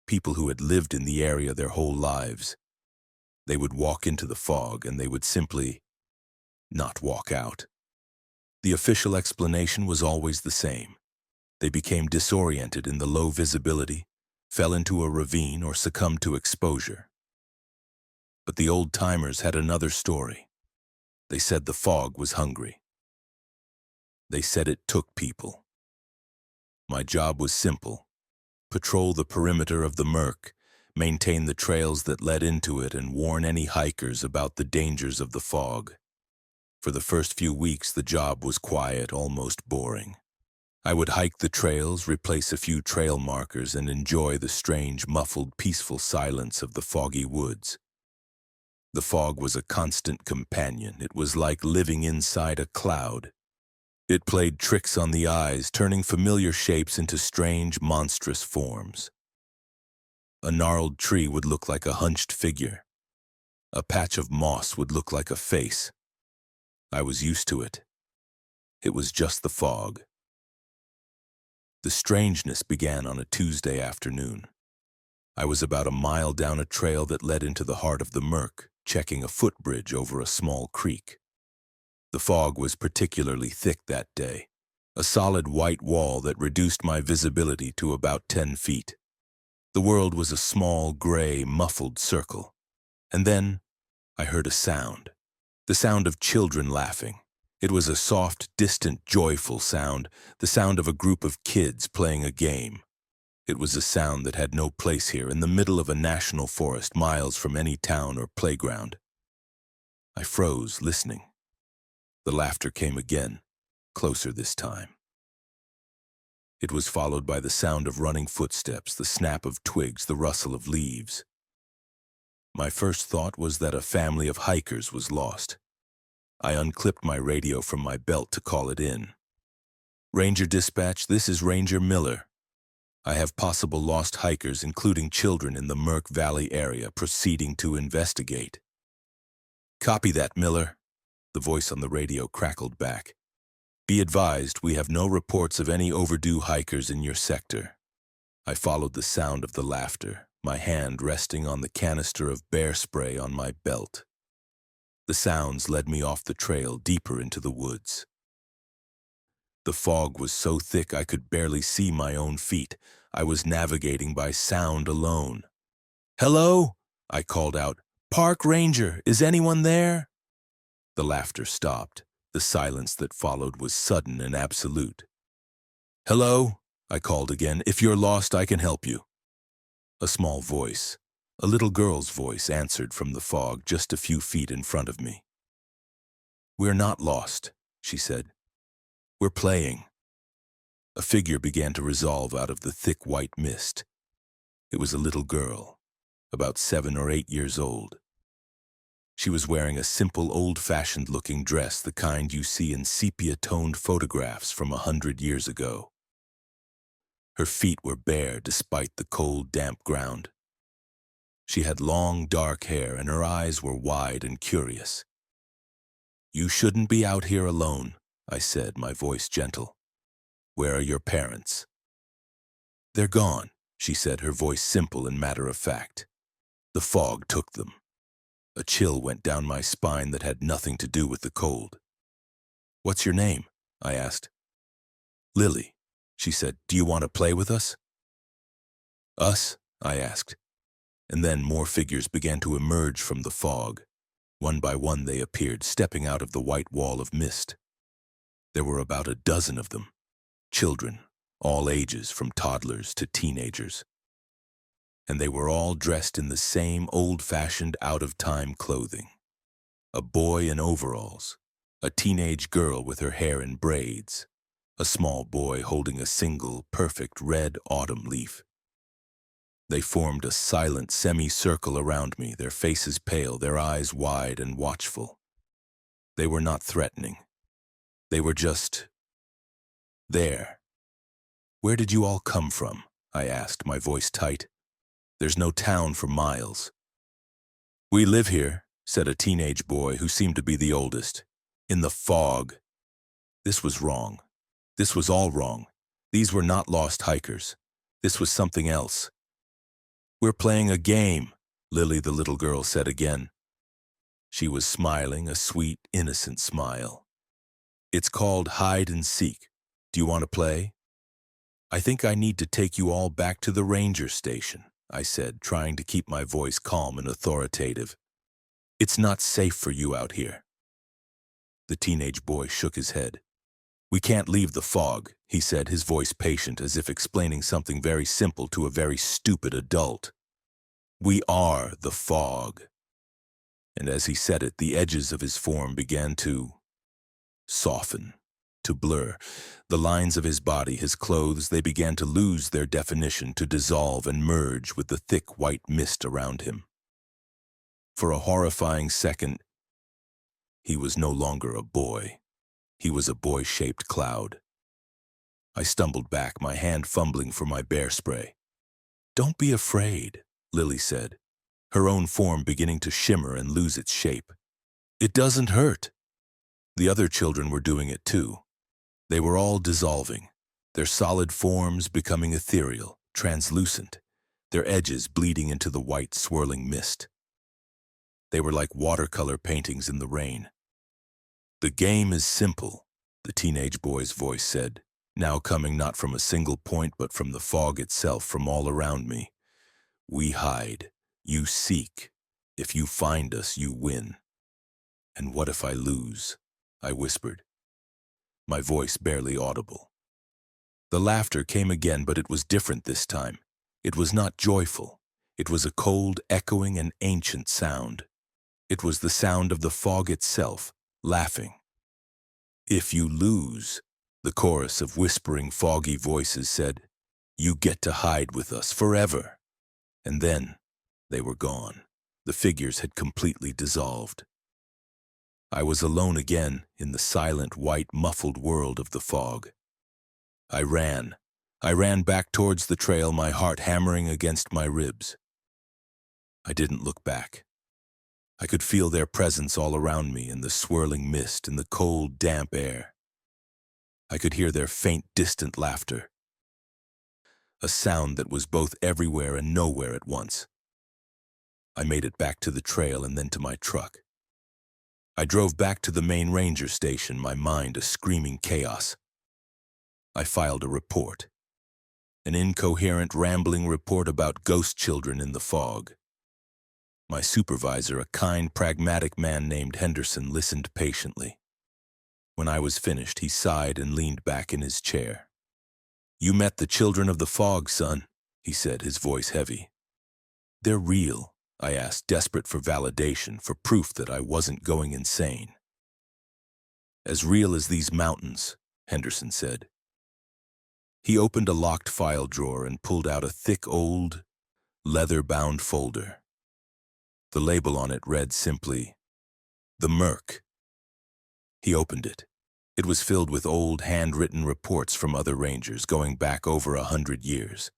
People who had lived in the area their whole lives. They would walk into the fog and they would simply not walk out. The official explanation was always the same. They became disoriented in the low visibility, fell into a ravine, or succumbed to exposure. But the old-timers had another story. They said the fog was hungry. They said it took people. My job was simple: patrol the perimeter of the Merk, maintain the trails that led into it, and warn any hikers about the dangers of the fog. For the first few weeks, the job was quiet, almost boring. I would hike the trails, replace a few trail markers, and enjoy the strange, muffled, peaceful silence of the foggy woods. The fog was a constant companion. It was like living inside a cloud. It played tricks on the eyes, turning familiar shapes into strange, monstrous forms. A gnarled tree would look like a hunched figure. A patch of moss would look like a face. I was used to it. It was just the fog. The strangeness began on a Tuesday afternoon. I was about a mile down a trail that led into the heart of the Merc, checking a footbridge over a small creek. The fog was particularly thick that day, a solid white wall that reduced my visibility to about 10 feet. The world was a small, gray, muffled circle. And then I heard a sound, the sound of children laughing. It was a soft, distant, joyful sound, the sound of a group of kids playing a game. It was a sound that had no place here in the middle of a national forest miles from any town or playground. I froze, listening. The laughter came again, closer this time. It was followed by the sound of running footsteps, the snap of twigs, the rustle of leaves. My first thought was that a family of hikers was lost. I unclipped my radio from my belt to call it in. "Ranger Dispatch, this is Ranger Miller. I have possible lost hikers, including children, in the Merc Valley area, proceeding to investigate." "Copy that, Miller," the voice on the radio crackled back. "Be advised, we have no reports of any overdue hikers in your sector." I followed the sound of the laughter, my hand resting on the canister of bear spray on my belt. The sounds led me off the trail deeper into the woods. The fog was so thick I could barely see my own feet. I was navigating by sound alone. "Hello?" I called out. "Park Ranger, is anyone there?" The laughter stopped. The silence that followed was sudden and absolute. "Hello?" I called again. "If you're lost, I can help you." A small voice, a little girl's voice, answered from the fog just a few feet in front of me. "We're not lost," she said. "We're playing." A figure began to resolve out of the thick white mist. It was a little girl, about 7 or 8 years old. She was wearing a simple, old-fashioned-looking dress, the kind you see in sepia-toned photographs from 100 years ago. Her feet were bare despite the cold, damp ground. She had long, dark hair, and her eyes were wide and curious. "You shouldn't be out here alone," I said, my voice gentle. "Where are your parents?" "They're gone," she said, her voice simple and matter-of-fact. "The fog took them." A chill went down my spine that had nothing to do with the cold. "What's your name?" I asked. "Lily," she said. "Do you want to play with us?" "Us?" I asked. And then more figures began to emerge from the fog. One by one they appeared, stepping out of the white wall of mist. There were about a dozen of them. Children, all ages, from toddlers to teenagers. And they were all dressed in the same old-fashioned, out-of-time clothing. A boy in overalls, a teenage girl with her hair in braids, a small boy holding a single, perfect red autumn leaf. They formed a silent semicircle around me, their faces pale, their eyes wide and watchful. They were not threatening. They were just there. "Where did you all come from?" I asked, my voice tight. "There's no town for miles." "We live here," said a teenage boy who seemed to be the oldest. "In the fog." This was wrong. This was all wrong. These were not lost hikers. This was something else. "We're playing a game," Lily, the little girl, said again. She was smiling, a sweet, innocent smile. "It's called hide and seek. Do you want to play?" "I think I need to take you all back to the ranger station," I said, trying to keep my voice calm and authoritative. "It's not safe for you out here." The teenage boy shook his head. "We can't leave the fog," he said, his voice patient, as if explaining something very simple to a very stupid adult. "We are the fog." And as he said it, the edges of his form began to soften, to blur. The lines of his body, his clothes, they began to lose their definition, to dissolve and merge with the thick white mist around him. For a horrifying second, he was no longer a boy. He was a boy-shaped cloud. I stumbled back, my hand fumbling for my bear spray. "Don't be afraid," Lily said, her own form beginning to shimmer and lose its shape. "It doesn't hurt." The other children were doing it too. They were all dissolving, their solid forms becoming ethereal, translucent. their edges bleeding into the white, swirling mist. They were like watercolor paintings in the rain. "The game is simple," the teenage boy's voice said, now coming not from a single point but from the fog itself, from all around me. "We hide. You seek. If you find us, you win." "And what if I lose?" I whispered, my voice barely audible. The laughter came again, but it was different this time. It was not joyful. It was a cold, echoing, and ancient sound. It was the sound of the fog itself, laughing. "If you lose," the chorus of whispering, foggy voices said, "you get to hide with us forever." And then they were gone. The figures had completely dissolved. I was alone again in the silent, white, muffled world of the fog. I ran. I ran back towards the trail, my heart hammering against my ribs. I didn't look back. I could feel their presence all around me in the swirling mist, in the cold, damp air. I could hear their faint, distant laughter, a sound that was both everywhere and nowhere at once. I made it back to the trail and then to my truck. I drove back to the main ranger station, my mind a screaming chaos. I filed a report. An incoherent, rambling report about ghost children in the fog. My supervisor, a kind, pragmatic man named Henderson, listened patiently. When I was finished, he sighed and leaned back in his chair. "You met the children of the fog, son," he said, his voice heavy. "They're real," I asked, desperate for validation, for proof that I wasn't going insane. "As real as these mountains," Henderson said. He opened a locked file drawer and pulled out a thick, old, leather-bound folder. The label on it read simply, "The Merc." He opened it. It was filled with old, handwritten reports from other rangers going back over 100 years.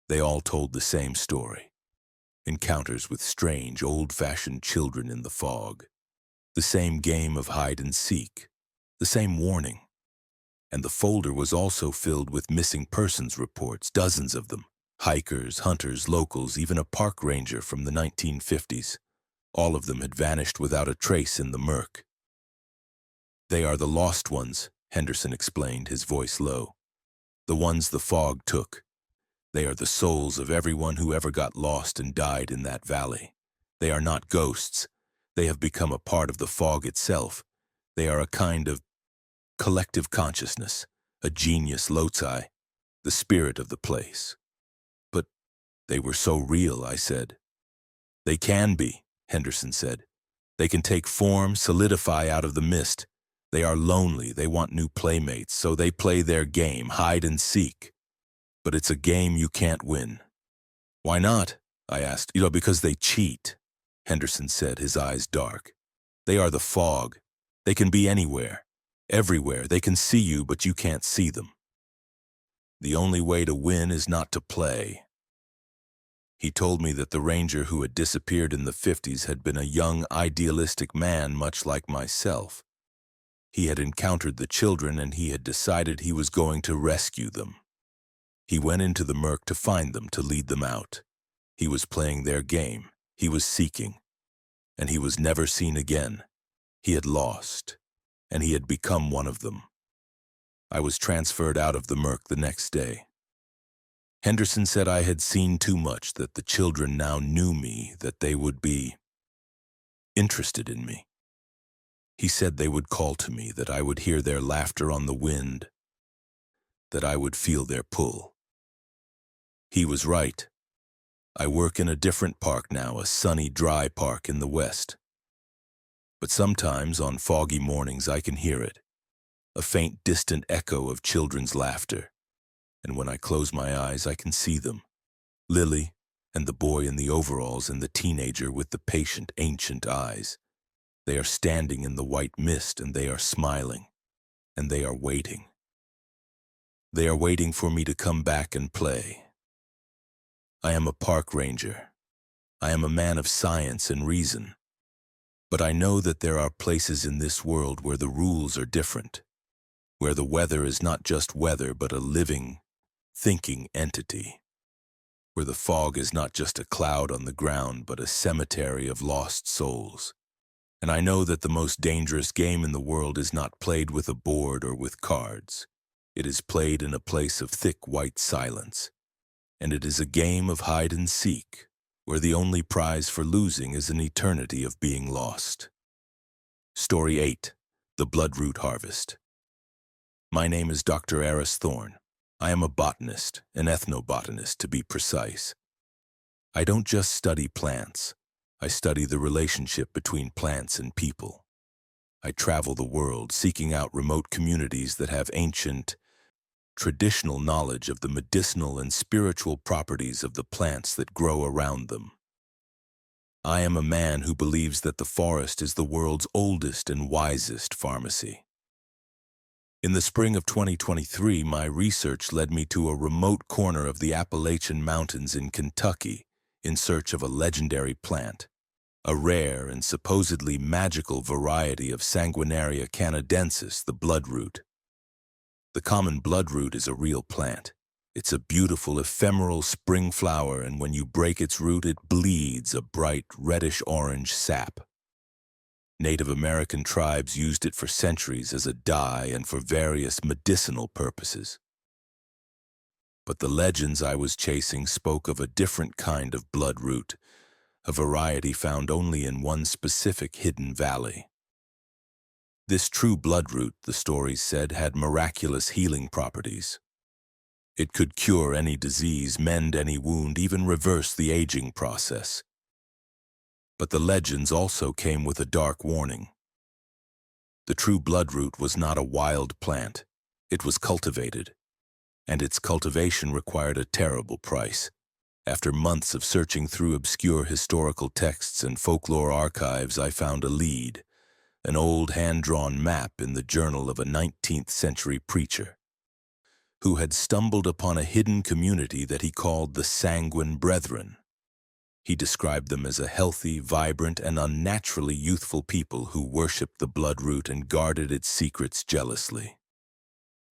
They all told the same story. Encounters with strange, old-fashioned children in the fog. The same game of hide and seek. The same warning. And the folder was also filled with missing persons reports, dozens of them. Hikers, hunters, locals, even a park ranger from the 1950s. All of them had vanished without a trace in the murk. "They are the lost ones," Henderson explained, his voice low. "The ones the fog took. They are the souls of everyone who ever got lost and died in that valley. They are not ghosts. They have become a part of the fog itself. They are a kind of collective consciousness, a genius loci, the spirit of the place." "But they were so real," I said. "They can be," Henderson said. "They can take form, solidify out of the mist. They are lonely, they want new playmates, so they play their game, hide and seek. But it's a game you can't win." "Why not?" I asked. Because they cheat," Henderson said, his eyes dark. "They are the fog. They can be anywhere, everywhere. They can see you, but you can't see them. The only way to win is not to play." He told me that the ranger who had disappeared in the 50s had been a young, idealistic man much like myself. He had encountered the children and he had decided he was going to rescue them. He went into the murk to find them, to lead them out. He was playing their game. He was seeking. And he was never seen again. He had lost. And he had become one of them. I was transferred out of the murk the next day. Henderson said I had seen too much, that the children now knew me, that they would be interested in me. He said they would call to me, that I would hear their laughter on the wind, that I would feel their pull. He was right. I work in a different park now, a sunny, dry park in the west. But sometimes on foggy mornings I can hear it, a faint, distant echo of children's laughter. And when I close my eyes, I can see them. Lily, and the boy in the overalls, and the teenager with the patient, ancient eyes. They are standing in the white mist, and they are smiling, and they are waiting. They are waiting for me to come back and play. I am a park ranger. I am a man of science and reason. But I know that there are places in this world where the rules are different, where the weather is not just weather, but a living, thinking entity, where the fog is not just a cloud on the ground, but a cemetery of lost souls. And I know that the most dangerous game in the world is not played with a board or with cards. It is played in a place of thick white silence. And it is a game of hide and seek, where the only prize for losing is an eternity of being lost. Story 8. The Bloodroot Harvest. My name is Dr. Aris Thorne. I am a botanist, an ethnobotanist to be precise. I don't just study plants. I study the relationship between plants and people. I travel the world seeking out remote communities that have ancient, traditional knowledge of the medicinal and spiritual properties of the plants that grow around them. I am a man who believes that the forest is the world's oldest and wisest pharmacy. In the spring of 2023, my research led me to a remote corner of the Appalachian Mountains in Kentucky in search of a legendary plant, a rare and supposedly magical variety of Sanguinaria canadensis, the bloodroot. The common bloodroot is a real plant. It's a beautiful, ephemeral spring flower, and when you break its root, it bleeds a bright, reddish-orange sap. Native American tribes used it for centuries as a dye and for various medicinal purposes. But the legends I was chasing spoke of a different kind of bloodroot, a variety found only in one specific hidden valley. This true bloodroot, the stories said, had miraculous healing properties. It could cure any disease, mend any wound, even reverse the aging process. But the legends also came with a dark warning. The true bloodroot was not a wild plant. It was cultivated, and its cultivation required a terrible price. After months of searching through obscure historical texts and folklore archives, I found a lead, an old hand-drawn map in the journal of a 19th-century preacher, who had stumbled upon a hidden community that he called the Sanguine Brethren. He described them as a healthy, vibrant, and unnaturally youthful people who worshipped the bloodroot and guarded its secrets jealously.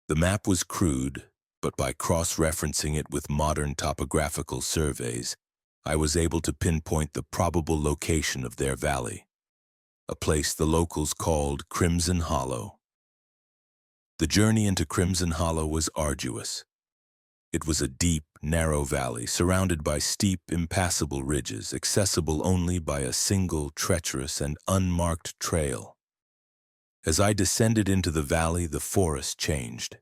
The map was crude, but by cross-referencing it with modern topographical surveys, I was able to pinpoint the probable location of their valley, a place the locals called Crimson Hollow. The journey into Crimson Hollow was arduous. It was a deep, narrow valley surrounded by steep, impassable ridges, accessible only by a single, treacherous, and unmarked trail. As I descended into the valley, the forest changed.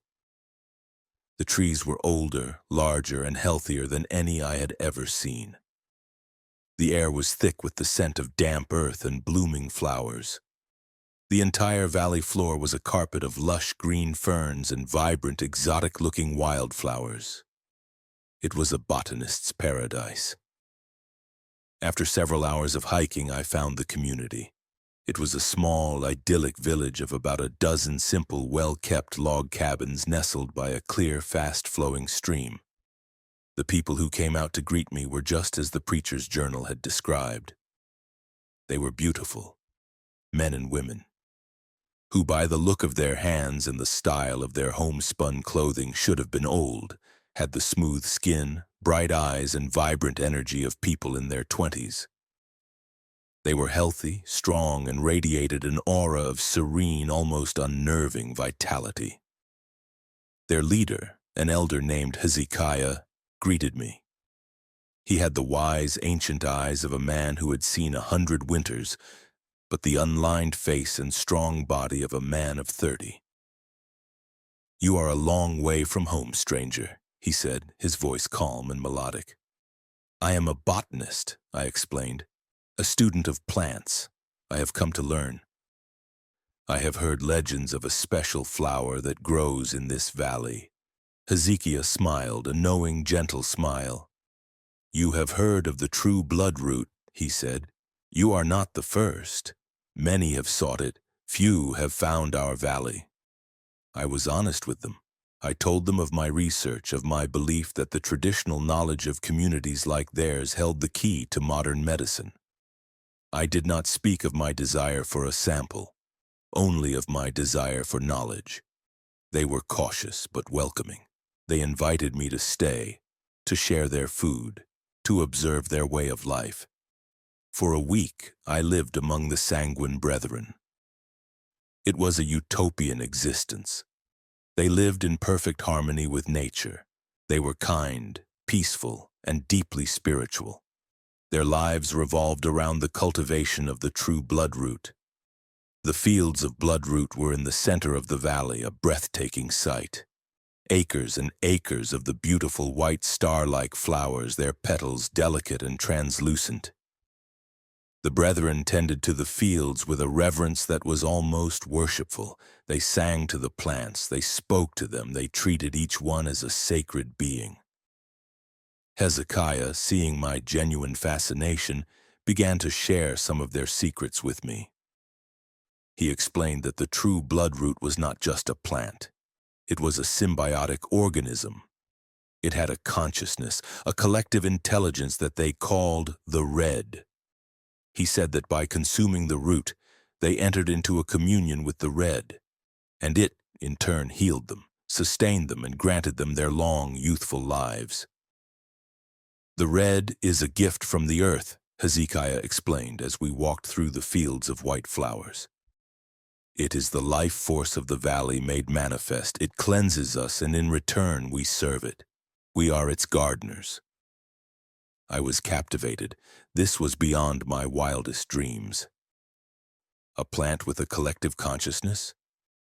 The trees were older, larger, and healthier than any I had ever seen. The air was thick with the scent of damp earth and blooming flowers. The entire valley floor was a carpet of lush green ferns and vibrant, exotic-looking wildflowers. It was a botanist's paradise. After several hours of hiking, I found the community. It was a small, idyllic village of about a dozen simple, well-kept log cabins nestled by a clear, fast-flowing stream. The people who came out to greet me were just as the preacher's journal had described. They were beautiful, men and women, who by the look of their hands and the style of their homespun clothing should have been old, had the smooth skin, bright eyes, and vibrant energy of people in their 20s. They were healthy, strong, and radiated an aura of serene, almost unnerving vitality. Their leader, an elder named Hezekiah, greeted me. He had the wise, ancient eyes of a man who had seen 100 winters, but the unlined face and strong body of a man of 30. "You are a long way from home, stranger," he said, his voice calm and melodic. "I am a botanist," I explained. "A student of plants. I have come to learn. I have heard legends of a special flower that grows in this valley." Hezekiah smiled, a knowing, gentle smile. "You have heard of the true bloodroot," he said. "You are not the first. Many have sought it. Few have found our valley." I was honest with them. I told them of my research, of my belief that the traditional knowledge of communities like theirs held the key to modern medicine. I did not speak of my desire for a sample, only of my desire for knowledge. They were cautious but welcoming. They invited me to stay, to share their food, to observe their way of life. For a week, I lived among the sanguine brethren. It was a utopian existence. They lived in perfect harmony with nature. They were kind, peaceful, and deeply spiritual. Their lives revolved around the cultivation of the true bloodroot. The fields of bloodroot were in the center of the valley, a breathtaking sight. Acres and acres of the beautiful white star-like flowers, their petals delicate and translucent. The brethren tended to the fields with a reverence that was almost worshipful. They sang to the plants, they spoke to them, they treated each one as a sacred being. Hezekiah, seeing my genuine fascination, began to share some of their secrets with me. He explained that the true bloodroot was not just a plant. It was a symbiotic organism. It had a consciousness, a collective intelligence that they called the red. He said that by consuming the root, they entered into a communion with the red, and it, in turn, healed them, sustained them, and granted them their long, youthful lives. The red is a gift from the earth, Hezekiah explained as we walked through the fields of white flowers. It is the life force of the valley made manifest. It cleanses us, and in return we serve it. We are its gardeners. I was captivated. This was beyond my wildest dreams. A plant with a collective consciousness?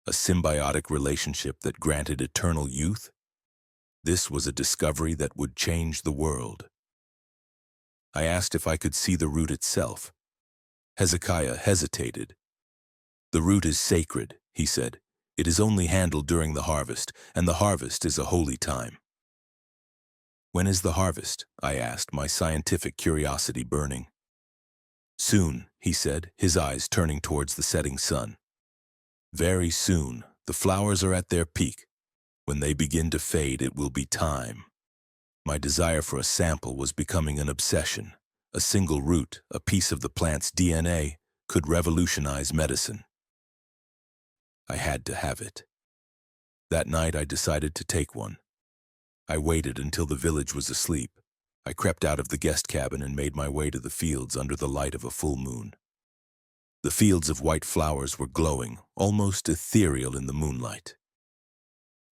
A symbiotic relationship that granted eternal youth? This was a discovery that would change the world. I asked if I could see the root itself. Hezekiah hesitated. The root is sacred, he said. It is only handled during the harvest, and the harvest is a holy time. When is the harvest? I asked, my scientific curiosity burning. Soon, he said, his eyes turning towards the setting sun. Very soon. The flowers are at their peak. When they begin to fade, it will be time. My desire for a sample was becoming an obsession. A single root, a piece of the plant's DNA, could revolutionize medicine. I had to have it. That night I decided to take one. I waited until the village was asleep. I crept out of the guest cabin and made my way to the fields under the light of a full moon. The fields of white flowers were glowing, almost ethereal in the moonlight.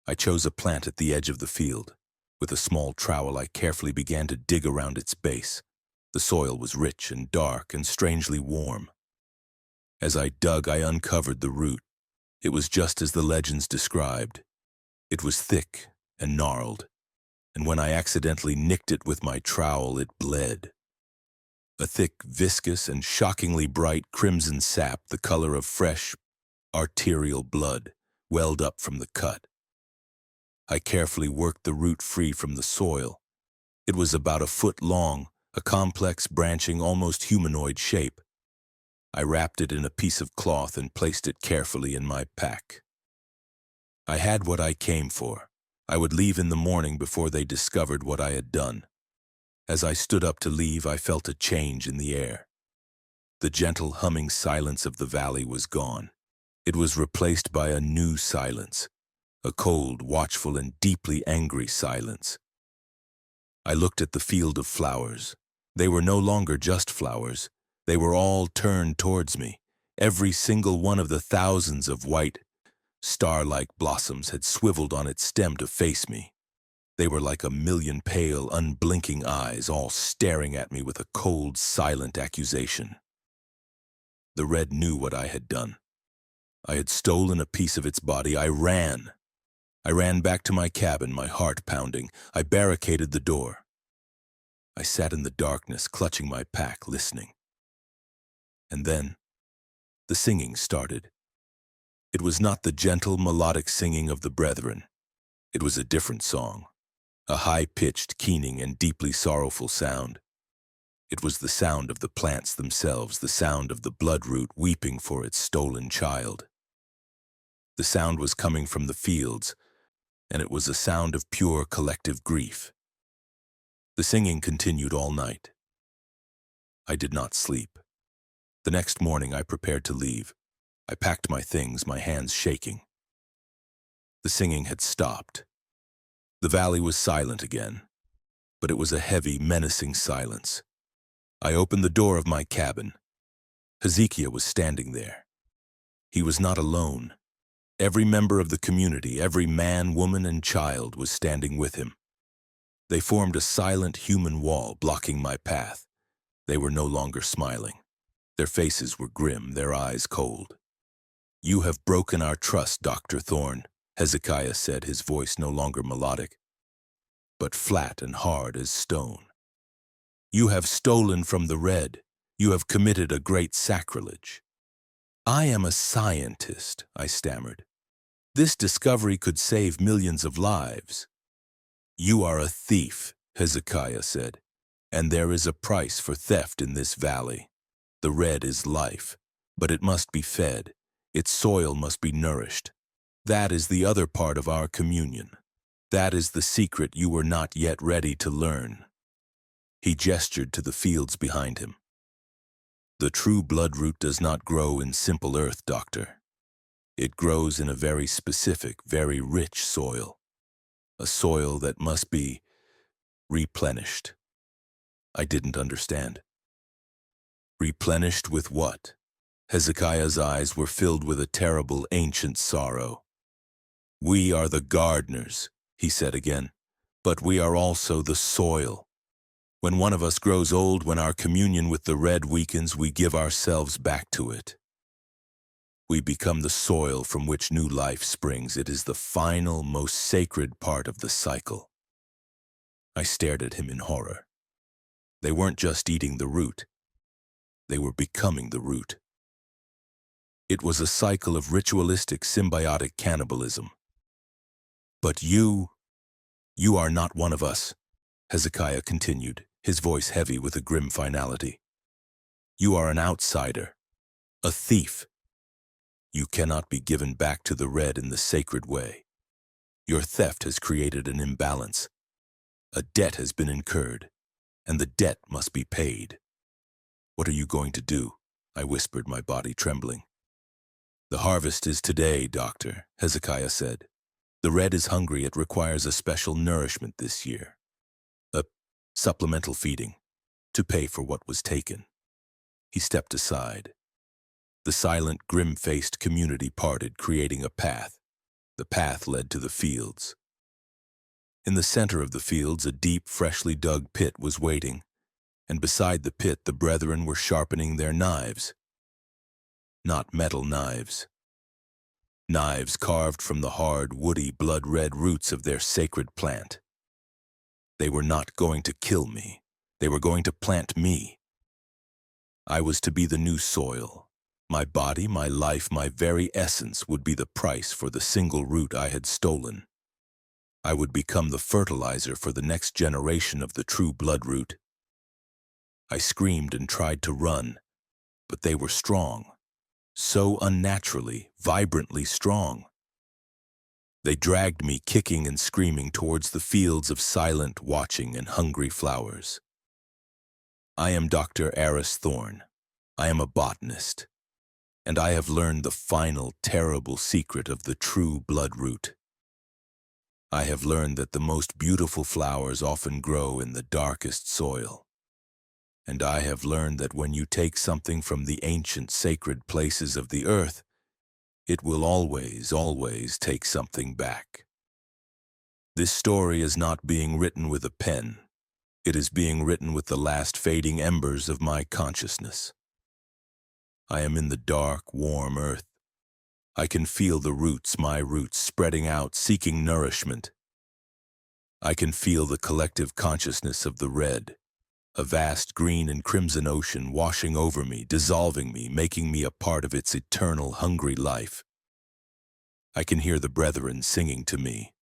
I chose a plant at the edge of the field. With a small trowel, I carefully began to dig around its base. The soil was rich and dark and strangely warm. As I dug, I uncovered the root. It was just as the legends described. It was thick and gnarled, and when I accidentally nicked it with my trowel, it bled. A thick, viscous, and shockingly bright crimson sap, the color of fresh, arterial blood, welled up from the cut. I carefully worked the root free from the soil. It was about a foot long, a complex, branching, almost humanoid shape. I wrapped it in a piece of cloth and placed it carefully in my pack. I had what I came for. I would leave in the morning before they discovered what I had done. As I stood up to leave, I felt a change in the air. The gentle humming silence of the valley was gone. It was replaced by a new silence, a cold, watchful, and deeply angry silence. I looked at the field of flowers. They were no longer just flowers. They were all turned towards me. Every single one of the thousands of white, star-like blossoms had swiveled on its stem to face me. They were like a million pale, unblinking eyes, all staring at me with a cold, silent accusation. The red knew what I had done. I had stolen a piece of its body. I ran. I ran back to my cabin, my heart pounding. I barricaded the door. I sat in the darkness, clutching my pack, listening. And then, the singing started. It was not the gentle, melodic singing of the brethren. It was a different song, a high-pitched, keening, and deeply sorrowful sound. It was the sound of the plants themselves, the sound of the bloodroot weeping for its stolen child. The sound was coming from the fields, and it was a sound of pure collective grief. The singing continued all night. I did not sleep. The next morning I prepared to leave. I packed my things, my hands shaking. The singing had stopped. The valley was silent again. but it was a heavy, menacing silence. I opened the door of my cabin. Hezekiah was standing there. He was not alone. Every member of the community, every man, woman, and child was standing with him. They formed a silent human wall blocking my path. They were no longer smiling. Their faces were grim, their eyes cold. "You have broken our trust, Dr. Thorne," Hezekiah said, his voice no longer melodic, but flat and hard as stone. "You have stolen from the red. You have committed a great sacrilege." "I am a scientist," I stammered. "This discovery could save millions of lives." "You are a thief," Hezekiah said, "and there is a price for theft in this valley. The red is life, but it must be fed. Its soil must be nourished. That is the other part of our communion. That is the secret you were not yet ready to learn." He gestured to the fields behind him. "The true bloodroot does not grow in simple earth, Doctor. It grows in a very specific, very rich soil. A soil that must be replenished." I didn't understand. Replenished with what? Hezekiah's eyes were filled with a terrible ancient sorrow. "We are the gardeners," he said again, "but we are also the soil. When one of us grows old, when our communion with the red weakens, we give ourselves back to it. We become the soil from which new life springs. It is the final, most sacred part of the cycle." I stared at him in horror. They weren't just eating the root. They were becoming the root. It was a cycle of ritualistic symbiotic cannibalism. "But you are not one of us," Hezekiah continued, his voice heavy with a grim finality. "You are an outsider, a thief. You cannot be given back to the red in the sacred way. Your theft has created an imbalance. A debt has been incurred, and the debt must be paid." "What are you going to do?" I whispered, my body trembling. "The harvest is today, Doctor," Hezekiah said. "The red is hungry. It requires a special nourishment this year. A supplemental feeding, to pay for what was taken." He stepped aside. The silent, grim-faced community parted, creating a path. The path led to the fields. In the center of the fields, a deep, freshly dug pit was waiting, and beside the pit the brethren were sharpening their knives. Not metal knives. Knives carved from the hard, woody, blood-red roots of their sacred plant. They were not going to kill me. They were going to plant me. I was to be the new soil. My body, my life, my very essence would be the price for the single root I had stolen. I would become the fertilizer for the next generation of the true bloodroot. I screamed and tried to run, but they were strong. So unnaturally, vibrantly strong. They dragged me kicking and screaming towards the fields of silent watching and hungry flowers. I am Dr. Aris Thorne. I am a botanist, and I have learned the final terrible secret of the true bloodroot. I have learned that the most beautiful flowers often grow in the darkest soil. And I have learned that when you take something from the ancient sacred places of the earth, it will always, always take something back. This story is not being written with a pen. It is being written with the last fading embers of my consciousness. I am in the dark, warm earth. I can feel the roots, my roots, spreading out, seeking nourishment. I can feel the collective consciousness of the red, a vast green and crimson ocean washing over me, dissolving me, making me a part of its eternal, hungry life. I can hear the brethren singing to me.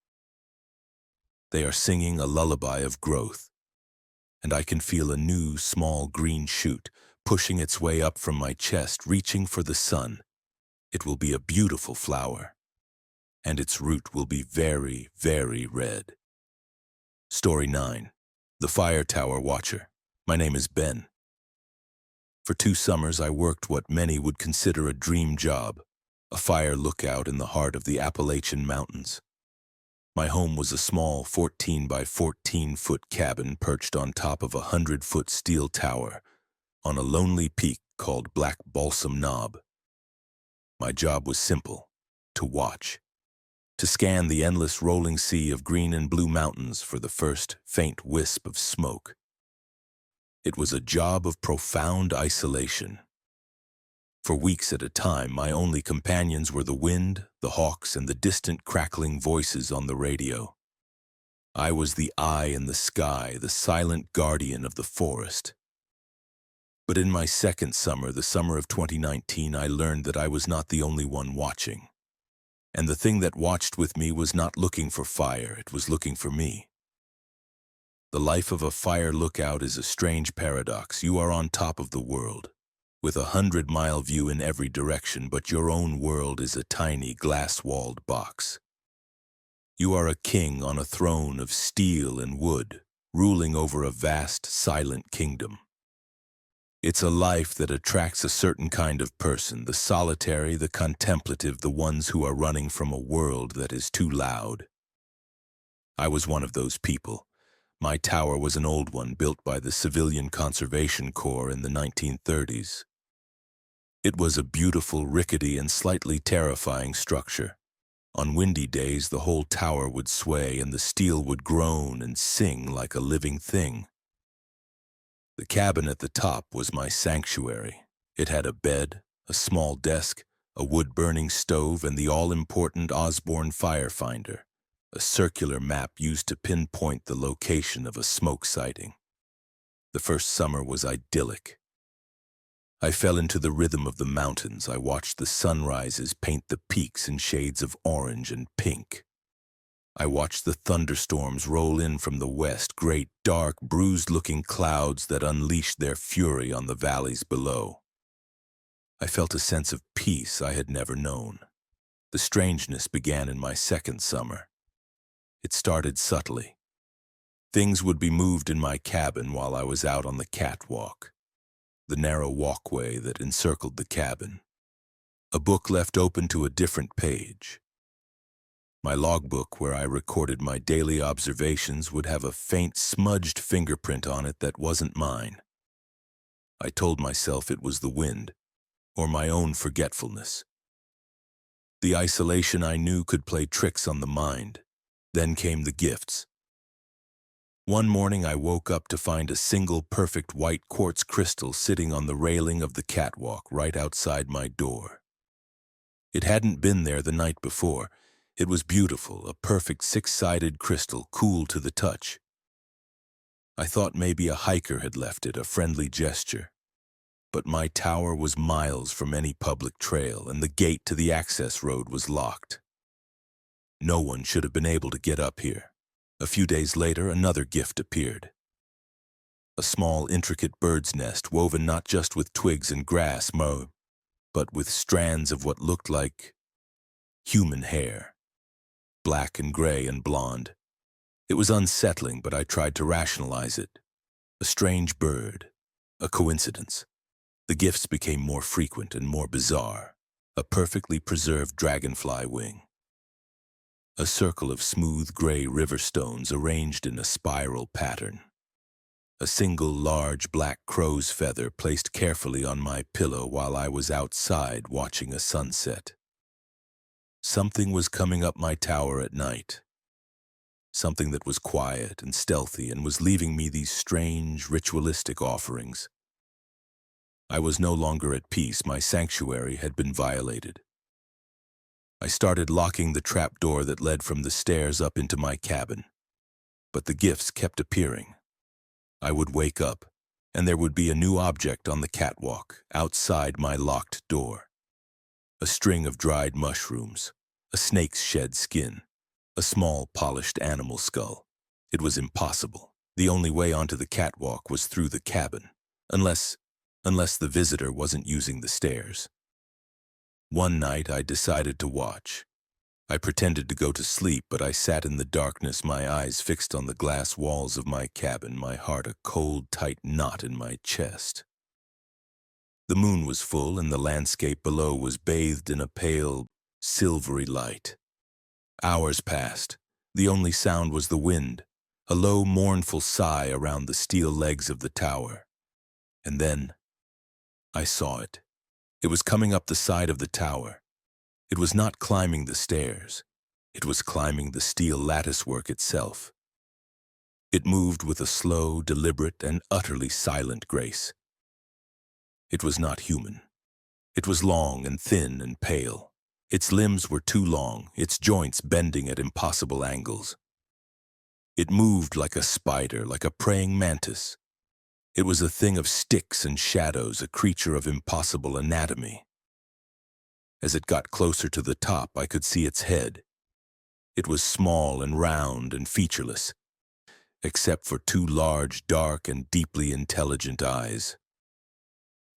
They are singing a lullaby of growth, and I can feel a new, small green shoot pushing its way up from my chest, reaching for the sun. It will be a beautiful flower, and its root will be very, very red. Story 9. The Fire Tower Watcher. My name is Ben. For 2 summers I worked what many would consider a dream job, a fire lookout in the heart of the Appalachian Mountains. My home was a small 14 by 14-foot cabin perched on top of a 100-foot steel tower on a lonely peak called Black Balsam Knob. My job was simple: to watch, to scan the endless rolling sea of green and blue mountains for the first faint wisp of smoke. It was a job of profound isolation. For weeks at a time, my only companions were the wind, the hawks, and the distant crackling voices on the radio. I was the eye in the sky, the silent guardian of the forest. But in my second summer, the summer of 2019, I learned that I was not the only one watching. And the thing that watched with me was not looking for fire, it was looking for me. The life of a fire lookout is a strange paradox. You are on top of the world, with a 100-mile view in every direction, but your own world is a tiny glass-walled box. You are a king on a throne of steel and wood, ruling over a vast, silent kingdom. It's a life that attracts a certain kind of person, the solitary, the contemplative, the ones who are running from a world that is too loud. I was one of those people. My tower was an old one built by the Civilian Conservation Corps in the 1930s. It was a beautiful, rickety, and slightly terrifying structure. On windy days, the whole tower would sway and the steel would groan and sing like a living thing. The cabin at the top was my sanctuary. It had a bed, a small desk, a wood-burning stove, and the all-important Osborne fire finder, a circular map used to pinpoint the location of a smoke sighting. The first summer was idyllic. I fell into the rhythm of the mountains. I watched the sunrises paint the peaks in shades of orange and pink. I watched the thunderstorms roll in from the west, great, dark, bruised-looking clouds that unleashed their fury on the valleys below. I felt a sense of peace I had never known. The strangeness began in my second summer. It started subtly. Things would be moved in my cabin while I was out on the catwalk, the narrow walkway that encircled the cabin. A book left open to a different page. My logbook, where I recorded my daily observations, would have a faint, smudged fingerprint on it that wasn't mine. I told myself it was the wind, or my own forgetfulness. The isolation I knew could play tricks on the mind. Then came the gifts. One morning I woke up to find a single perfect white quartz crystal sitting on the railing of the catwalk right outside my door. It hadn't been there the night before. It was beautiful, a perfect six-sided crystal, cool to the touch. I thought maybe a hiker had left it, a friendly gesture. But my tower was miles from any public trail, and the gate to the access road was locked. No one should have been able to get up here. A few days later, another gift appeared. A small, intricate bird's nest woven not just with twigs and grass, but with strands of what looked like human hair. Black and gray and blonde. It was unsettling, but I tried to rationalize it. A strange bird. A coincidence. The gifts became more frequent and more bizarre. A perfectly preserved dragonfly wing. A circle of smooth gray river stones arranged in a spiral pattern. A single large black crow's feather placed carefully on my pillow while I was outside watching a sunset. Something was coming up my tower at night. Something that was quiet and stealthy and was leaving me these strange, ritualistic offerings. I was no longer at peace. My sanctuary had been violated. I started locking the trap door that led from the stairs up into my cabin. But the gifts kept appearing. I would wake up, and there would be a new object on the catwalk, outside my locked door. A string of dried mushrooms, a snake's shed skin, a small polished animal skull. It was impossible. The only way onto the catwalk was through the cabin, unless the visitor wasn't using the stairs. One night I decided to watch. I pretended to go to sleep, but I sat in the darkness, my eyes fixed on the glass walls of my cabin, my heart a cold, tight knot in my chest. The moon was full, and the landscape below was bathed in a pale, silvery light. Hours passed. The only sound was the wind, a low, mournful sigh around the steel legs of the tower. And then I saw it. It was coming up the side of the tower. It was not climbing the stairs. It was climbing the steel latticework itself. It moved with a slow, deliberate, and utterly silent grace. It was not human. It was long and thin and pale. Its limbs were too long, its joints bending at impossible angles. It moved like a spider, like a praying mantis. It was a thing of sticks and shadows, a creature of impossible anatomy. As it got closer to the top, I could see its head. It was small and round and featureless, except for two large, dark, and deeply intelligent eyes.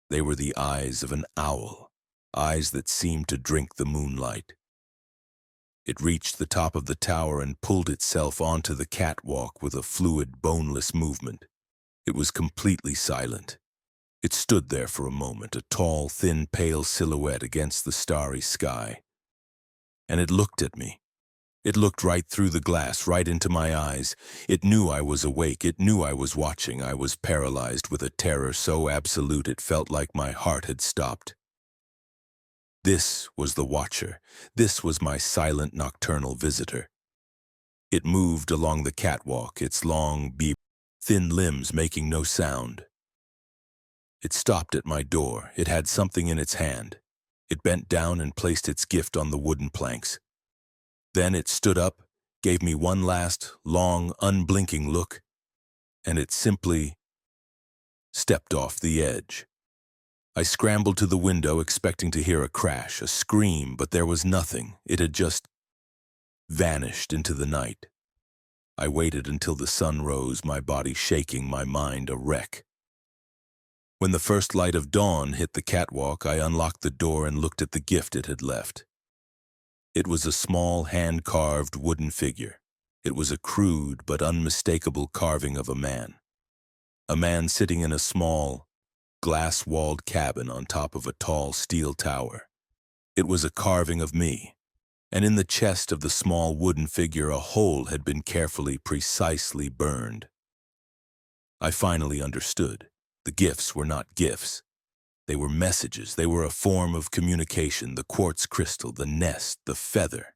They were the eyes of an owl, eyes that seemed to drink the moonlight. It reached the top of the tower and pulled itself onto the catwalk with a fluid, boneless movement. It was completely silent. It stood there for a moment, a tall, thin, pale silhouette against the starry sky. And it looked at me. It looked right through the glass, right into my eyes. It knew I was awake. It knew I was watching. I was paralyzed with a terror so absolute it felt like my heart had stopped. This was the watcher. This was my silent nocturnal visitor. It moved along the catwalk, its long, thin limbs making no sound. It stopped at my door. It had something in its hand. It bent down and placed its gift on the wooden planks. Then it stood up, gave me one last, long, unblinking look, and it simply stepped off the edge. I scrambled to the window, expecting to hear a crash, a scream, but there was nothing. It had just vanished into the night. I waited until the sun rose, my body shaking, my mind a wreck. When the first light of dawn hit the catwalk, I unlocked the door and looked at the gift it had left. It was a small, hand-carved wooden figure. It was a crude but unmistakable carving of a man sitting in a small, glass-walled cabin on top of a tall steel tower. It was a carving of me, and in the chest of the small wooden figure a hole had been carefully, precisely burned. I finally understood. The gifts were not gifts. They were messages. They were a form of communication, the quartz crystal, the nest, the feather.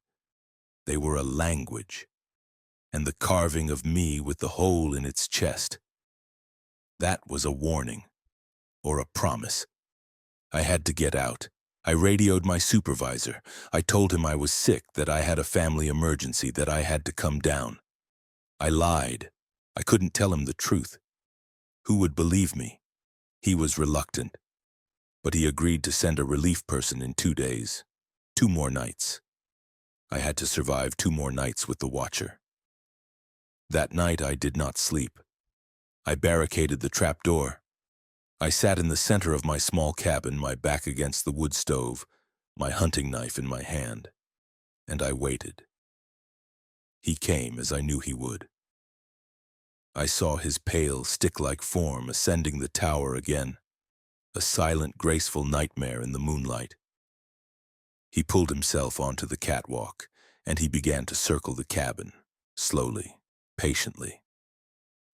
They were a language. And the carving of me with the hole in its chest, that was a warning, or a promise. I had to get out. I radioed my supervisor. I told him I was sick, that I had a family emergency, that I had to come down. I lied. I couldn't tell him the truth. Who would believe me? He was reluctant, but he agreed to send a relief person in 2 days, 2 more nights. I had to survive 2 more nights with the watcher. That night I did not sleep. I barricaded the trapdoor. I sat in the center of my small cabin, my back against the wood stove, my hunting knife in my hand, and I waited. He came as I knew he would. I saw his pale, stick-like form ascending the tower again, a silent, graceful nightmare in the moonlight. He pulled himself onto the catwalk, and he began to circle the cabin, slowly, patiently.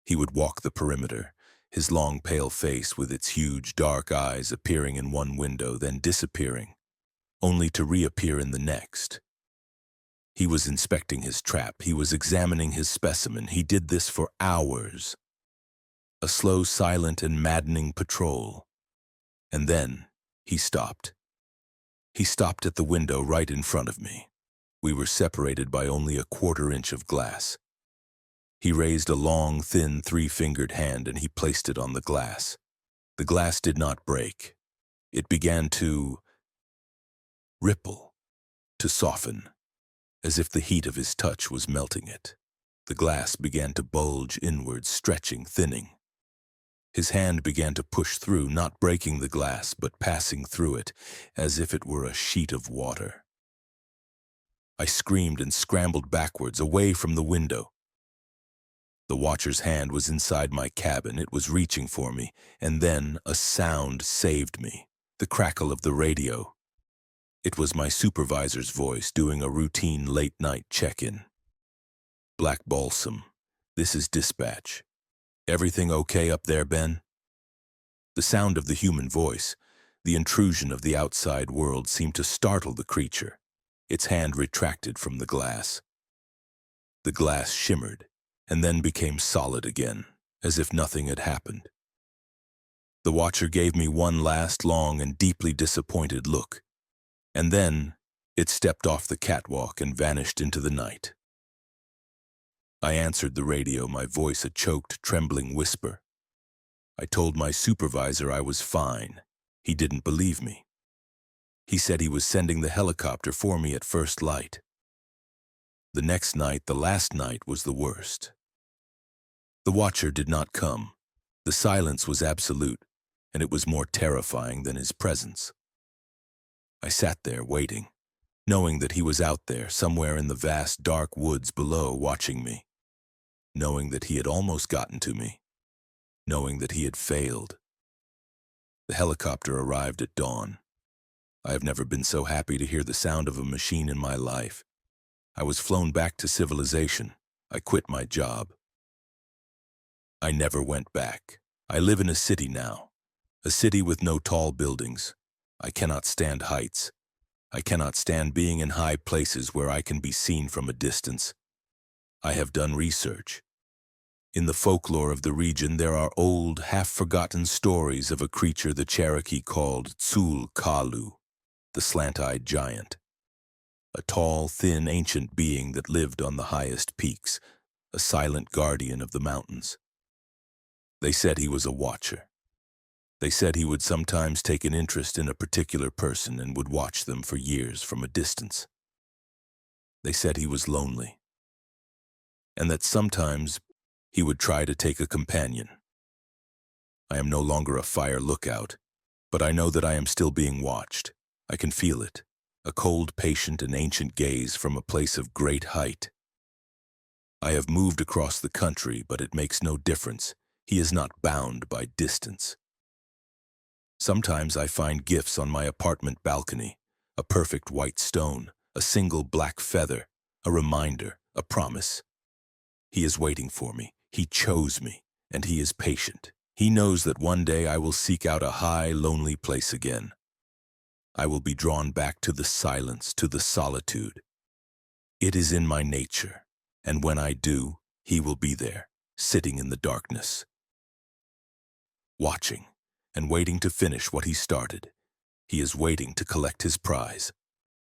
He would walk the perimeter, his long, pale face with its huge, dark eyes appearing in one window, then disappearing, only to reappear in the next. He was inspecting his trap. He was examining his specimen. He did this for hours. A slow, silent, and maddening patrol. And then he stopped. He stopped at the window right in front of me. We were separated by only a 1/4 inch of glass. He raised a long, thin, 3-fingered hand and he placed it on the glass. The glass did not break. It began to ripple, to soften, as if the heat of his touch was melting it. The glass began to bulge inwards, stretching, thinning. His hand began to push through, not breaking the glass, but passing through it, as if it were a sheet of water. I screamed and scrambled backwards, away from the window. The watcher's hand was inside my cabin. It was reaching for me, and then a sound saved me, the crackle of the radio. It was my supervisor's voice doing a routine late-night check-in. Black Balsam. This is dispatch. Everything okay up there, Ben? The sound of the human voice, the intrusion of the outside world seemed to startle the creature. Its hand retracted from the glass. The glass shimmered, and then became solid again, as if nothing had happened. The watcher gave me one last long and deeply disappointed look, and then it stepped off the catwalk and vanished into the night. I answered the radio, my voice a choked, trembling whisper. I told my supervisor I was fine. He didn't believe me. He said he was sending the helicopter for me at first light. The next night, the last night, was the worst. The watcher did not come. The silence was absolute, and it was more terrifying than his presence. I sat there waiting, knowing that he was out there somewhere in the vast dark woods below watching me, knowing that he had almost gotten to me, knowing that he had failed. The helicopter arrived at dawn. I have never been so happy to hear the sound of a machine in my life. I was flown back to civilization. I quit my job. I never went back. I live in a city now, a city with no tall buildings. I cannot stand heights. I cannot stand being in high places where I can be seen from a distance. I have done research. In the folklore of the region, there are old, half-forgotten stories of a creature the Cherokee called Tsul Kalu, the slant-eyed giant. A tall, thin, ancient being that lived on the highest peaks, a silent guardian of the mountains. They said he was a watcher. They said he would sometimes take an interest in a particular person and would watch them for years from a distance. They said he was lonely, and that sometimes he would try to take a companion. I am no longer a fire lookout, but I know that I am still being watched. I can feel it, a cold, patient, and ancient gaze from a place of great height. I have moved across the country, but it makes no difference. He is not bound by distance. Sometimes I find gifts on my apartment balcony, a perfect white stone, a single black feather, a reminder, a promise. He is waiting for me. He chose me, and he is patient. He knows that one day I will seek out a high, lonely place again. I will be drawn back to the silence, to the solitude. It is in my nature, and when I do, he will be there, sitting in the darkness, watching and waiting to finish what he started. He is waiting to collect his prize.